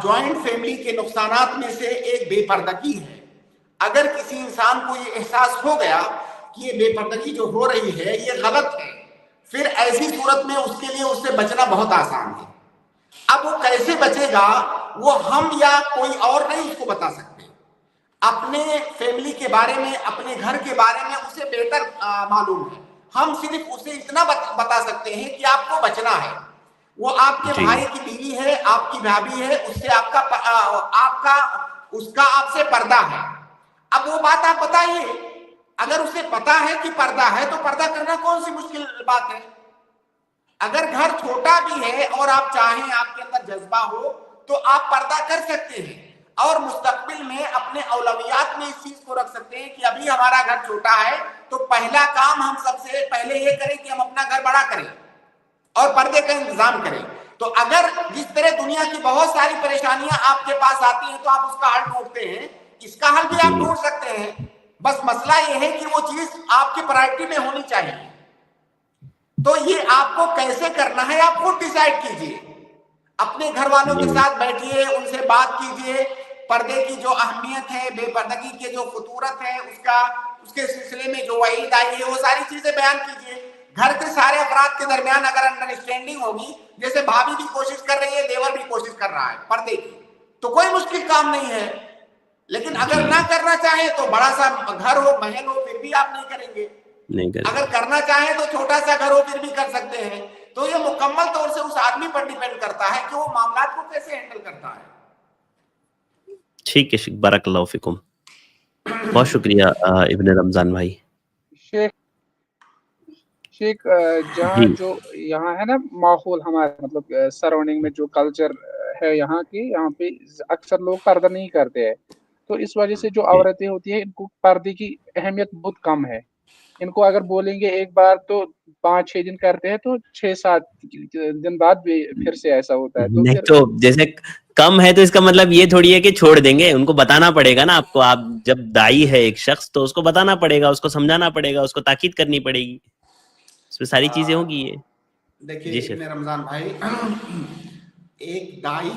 Speaker 3: ज्वाइंट फैमिली के नुकसानात में से एक बेपर्दगी है। अगर किसी इंसान को ये एहसास हो गया कि ये बेपर्दगी जो हो रही है ये गलत है, फिर ऐसी सूरत में उसके लिए उससे बचना बहुत आसान है। अब वो कैसे बचेगा वो हम या कोई और नहीं उसको बता सकते। अपने फैमिली के बारे में, अपने घर के बारे में उसे बेहतर मालूम है। हम सिर्फ उसे इतना बता सकते हैं कि आपको बचना है। वो आपके भाई की बीवी है, आपकी भाभी है, उससे उसका आपसे पर्दा है। अब वो बात आप बताइए, अगर उसे पता है कि पर्दा है तो पर्दा करना कौन सी मुश्किल बात है। अगर घर छोटा भी है और आप चाहें, आपके अंदर जज्बा हो, तो आप पर्दा कर सकते हैं और मुस्तकबिल में अपने औलवियात में इस चीज को रख सकते हैं कि अभी हमारा घर छोटा है तो पहला काम हम सबसे पहले ये करें कि हम अपना घर बड़ा करें और पर्दे का इंतजाम करें। तो अगर जिस तरह दुनिया की बहुत सारी परेशानियां आपके पास आती हैं तो आप उसका हल ढूंढते हैं, इसका हल भी आप ढूंढ सकते हैं। बस मसला ये है कि वो चीज आपकी प्रायोरिटी में होनी चाहिए। तो ये आपको कैसे करना है आप खुद डिसाइड कीजिए। अपने घर वालों के साथ बैठिए, उनसे बात कीजिए, पर्दे की जो अहमियत है, बेपर्दगी के जो खुतूरत है, उसके सिलसिले में जो वईद आई है वो सारी चीजें बयान कीजिए। घर के सारे अफराद के दरमियान अगर अंडरस्टैंडिंग होगी, जैसे भाभी भी कोशिश कर रही है, देवर भी कोशिश कर रहा है पर्दे की, तो कोई मुश्किल काम नहीं है। लेकिन अगर ना करना चाहे तो बड़ा सा घर हो, महल हो, फिर भी आप नहीं करेंगे। अगर करना चाहे तो छोटा सा घर हो, फिर भी कर सकते हैं। तो ये मुकम्मल तौर से उस आदमी पर डिपेंड करता है कि वो मामलात को कैसे हैंडल करता है।
Speaker 2: ठीक है शेख, बारकल्लाहु फिकुम, बहुत शुक्रिया इब्न रमजान भाई।
Speaker 12: शेख जहाँ जो यहाँ है ना माहौल हमारे, मतलब सराउंडिंग में जो कल्चर है यहाँ पे अक्सर लोग पर्दा नहीं करते हैं, तो इस वजह से जो औरतें होती है इनको पर्दे की अहमियत बहुत कम है। इनको अगर बोलेंगे एक बार तो 5-6 दिन करते हैं, तो 6-7 दिन बाद भी फिर से ऐसा होता है। तो
Speaker 2: नहीं तो जैसे कम है तो इसका मतलब ये थोड़ी है कि छोड़ देंगे, उनको बताना पड़ेगा ना आपको। आप जब दाई है एक शख्स तो उसको बताना पड़ेगा, उसको समझाना पड़ेगा, उसको ताकीद करनी पड़ेगी, इसमें सारी चीजें होगी। ये
Speaker 3: देखिए इब्न रमजान भाई, एक दाई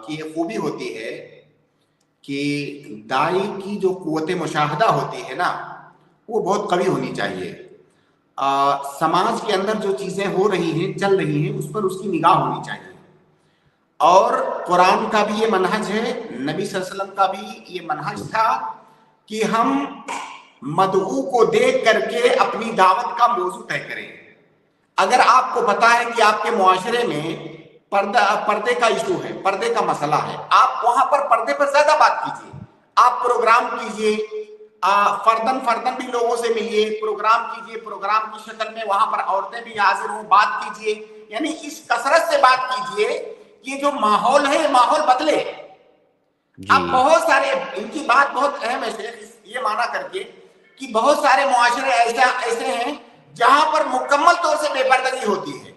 Speaker 3: की खूबी होती है कि दाई की जो कुव्वत मुशाहदा होती है ना वो बहुत कवी होनी चाहिए। समाज के अंदर जो चीजें हो रही हैं, चल रही हैं, उस पर उसकी निगाह होनी चाहिए। और कुरान का भी ये मनहज है, नबी सल्लल्लाहु अलैहि वसल्लम का भी ये मनहज था कि हम मदऊ को देख करके अपनी दावत का मौजू तय करें। अगर आपको पता है कि आपके मुआशरे में पर्दे का इशू है, पर्दे का मसला है, आप वहां पर पर्दे पर ज्यादा बात कीजिए। आप प्रोग्राम कीजिए, फर्दन भी लोगों से मिलिए, प्रोग्राम कीजिए, प्रोग्राम की शक्ल में वहां पर औरतें भी हाजिर हों, बात कीजिए। यानी इस कसरत से बात कीजिए कि जो माहौल है माहौल बदले। अब बहुत सारे, इनकी बात बहुत अहम है ये माना करके कि बहुत सारे मुआशरे ऐसे हैं जहां पर मुकम्मल तौर से बेपर्दगी होती है,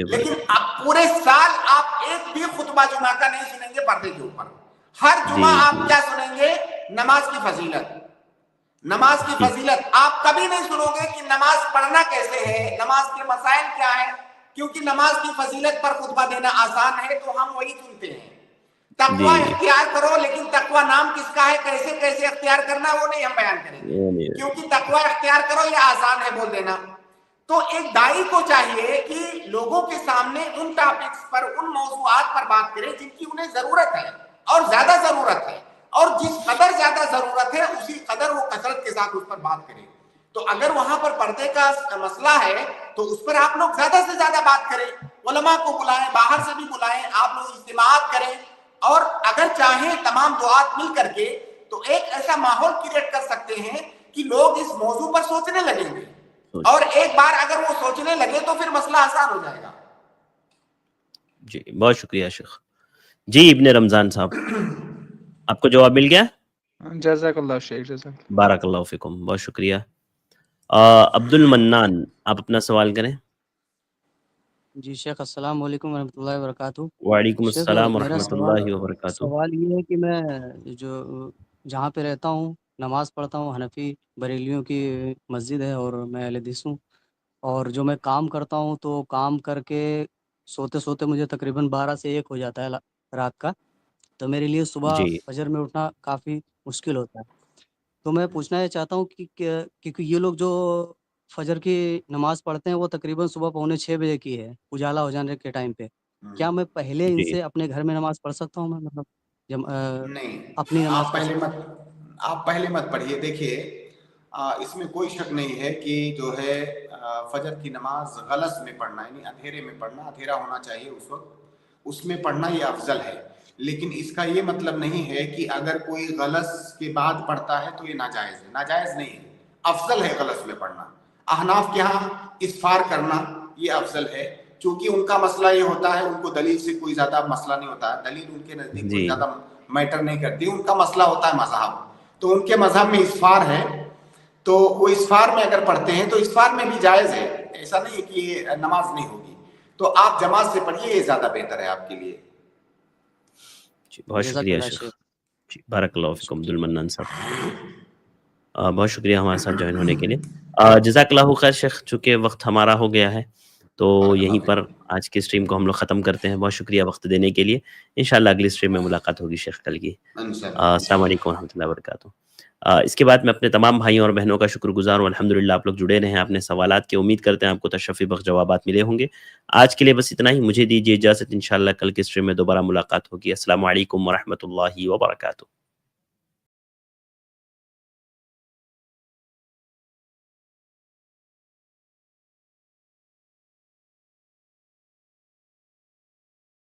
Speaker 3: लेकिन अब पूरे साल आप एक भी खुतबा जुमा का नहीं सुनेंगे पर्दे के ऊपर। हर जुमा आप क्या सुनेंगे? नमाज की फजीलत, नमाज की फजीलत। आप कभी नहीं सुनोगे कि नमाज पढ़ना कैसे है, नमाज के मसाइल क्या है, क्योंकि नमाज की फजीलत पर खुतबा देना आसान है तो हम वही सुनते हैं। तकवा इख्तियार करो, लेकिन तकवा नाम किसका है, कैसे कैसे इख्तियार करना वो नहीं हम बयान करेंगे, क्योंकि तकवा इख्तियार करो ये आसान है बोल देना। تو ایک دائی کو چاہیے کہ لوگوں کے سامنے ان ٹاپکس پر، ان موضوعات پر بات کرے جن کی انہیں ضرورت ہے اور زیادہ ضرورت ہے، اور جس قدر زیادہ ضرورت ہے اسی قدر وہ کثرت کے ساتھ اس پر بات کرے. تو اگر وہاں پر پردے کا مسئلہ ہے تو اس پر آپ لوگ زیادہ سے زیادہ بات کریں، علماء کو بلائیں، باہر سے بھی بلائیں، آپ لوگ اجتماعات کریں، اور اگر چاہیں تمام دعات مل کر کے تو ایک ایسا ماحول کریٹ کر سکتے ہیں کہ لوگ اس موضوع پر سوچنے لگیں گے، اور ایک بار اگر وہ سوچنے لگے تو پھر مسئلہ آسان ہو جائے گا.
Speaker 2: جی بہت شکریہ شیخ. جی ابن رمضان صاحب، آپ کو جواب مل گیا؟
Speaker 12: جزاک اللہ شیخ، جزاک
Speaker 2: بارک اللہ فیکم، بہت شکریہ. عبد المنان، آپ اپنا سوال کریں.
Speaker 13: جی شیخ السلام علیکم ورحمۃ اللہ وبرکاتہ.
Speaker 2: وعلیکم
Speaker 13: شیخ
Speaker 2: السلام
Speaker 13: میرا
Speaker 2: ورحمۃ اللہ وبرکاتہ.
Speaker 13: سوال یہ ہے کہ میں جہاں پہ رہتا ہوں نماز پڑھتا ہوں، حنفی بریلیوں کی مسجد ہے اور میں اہل حدیث ہوں، اور جو میں کام کرتا ہوں تو کام کر کے سوتے سوتے مجھے تقریباً 12 سے 1 ہو جاتا ہے رات کا، تو میرے لیے صبح
Speaker 2: جی
Speaker 13: فجر میں اٹھنا کافی مشکل ہوتا ہے. تو میں پوچھنا یہ چاہتا ہوں کہ کیونکہ یہ لوگ جو فجر کی نماز پڑھتے ہیں وہ تقریباً صبح 5:45 کی ہے اجالا ہو جانے کے ٹائم پہ، کیا میں پہلے ان
Speaker 2: جی
Speaker 13: سے اپنے گھر میں نماز پڑھ سکتا ہوں؟ میں مطلب
Speaker 3: نہیں،
Speaker 13: اپنی نماز
Speaker 3: آپ پہلے مت پڑھیے. دیکھیے اس میں کوئی شک نہیں ہے کہ جو ہے فجر کی نماز غلس میں پڑھنا، یعنی اندھیرے میں پڑھنا، اندھیرا ہونا چاہیے اس وقت، اس میں پڑھنا یہ افضل ہے. لیکن اس کا یہ مطلب نہیں ہے کہ اگر کوئی غلس کے بعد پڑھتا ہے تو یہ ناجائز ہے. ناجائز نہیں ہے، افضل ہے غلس میں پڑھنا. احناف کے ہاں اسفار کرنا یہ افضل ہے، چونکہ ان کا مسئلہ یہ ہوتا ہے، ان کو دلیل سے کوئی زیادہ مسئلہ نہیں ہوتا ہے، دلیل ان کے نزدیک کوئی زیادہ میٹر نہیں کرتی، ان کا مسئلہ ہوتا ہے مذہب. تو ان کے مذہب میں اسفار ہے، تو وہ اسفار میں اگر پڑھتے ہیں تو اسفار میں بھی جائز ہے، ایسا نہیں کہ یہ نماز نہیں ہوگی. تو آپ جماعت سے پڑھیے، یہ زیادہ بہتر ہے آپ کے لیے.
Speaker 2: بہت شکریہ شیخ. بارک اللہ فیکم عبد المنان صاحب، بہت شکریہ ہمارے ساتھ جوائن ہونے کے لیے. جزاک اللہ خیر شیخ. چونکہ وقت ہمارا ہو گیا ہے تو یہیں پر آج کی اسٹریم کو ہم لوگ ختم کرتے ہیں. بہت شکریہ وقت دینے کے لیے. انشاءاللہ اگلی اسٹریم میں ملاقات ہوگی شیخ کل کی. السلام علیکم ورحمۃ اللہ وبرکاتہ. اس کے بعد میں اپنے تمام بھائیوں اور بہنوں کا شکر گزار ہوں. الحمدللہ آپ لوگ جڑے رہے ہیں اپنے سوالات کی، امید کرتے ہیں آپ کو تشفی بخش جوابات ملے ہوں گے. آج کے لیے بس اتنا ہی. مجھے دیجیے اجازت، انشاءاللہ کل کے اسٹریم میں دوبارہ ملاقات ہوگی. السلام علیکم ورحمۃ اللہ وبرکاتہ.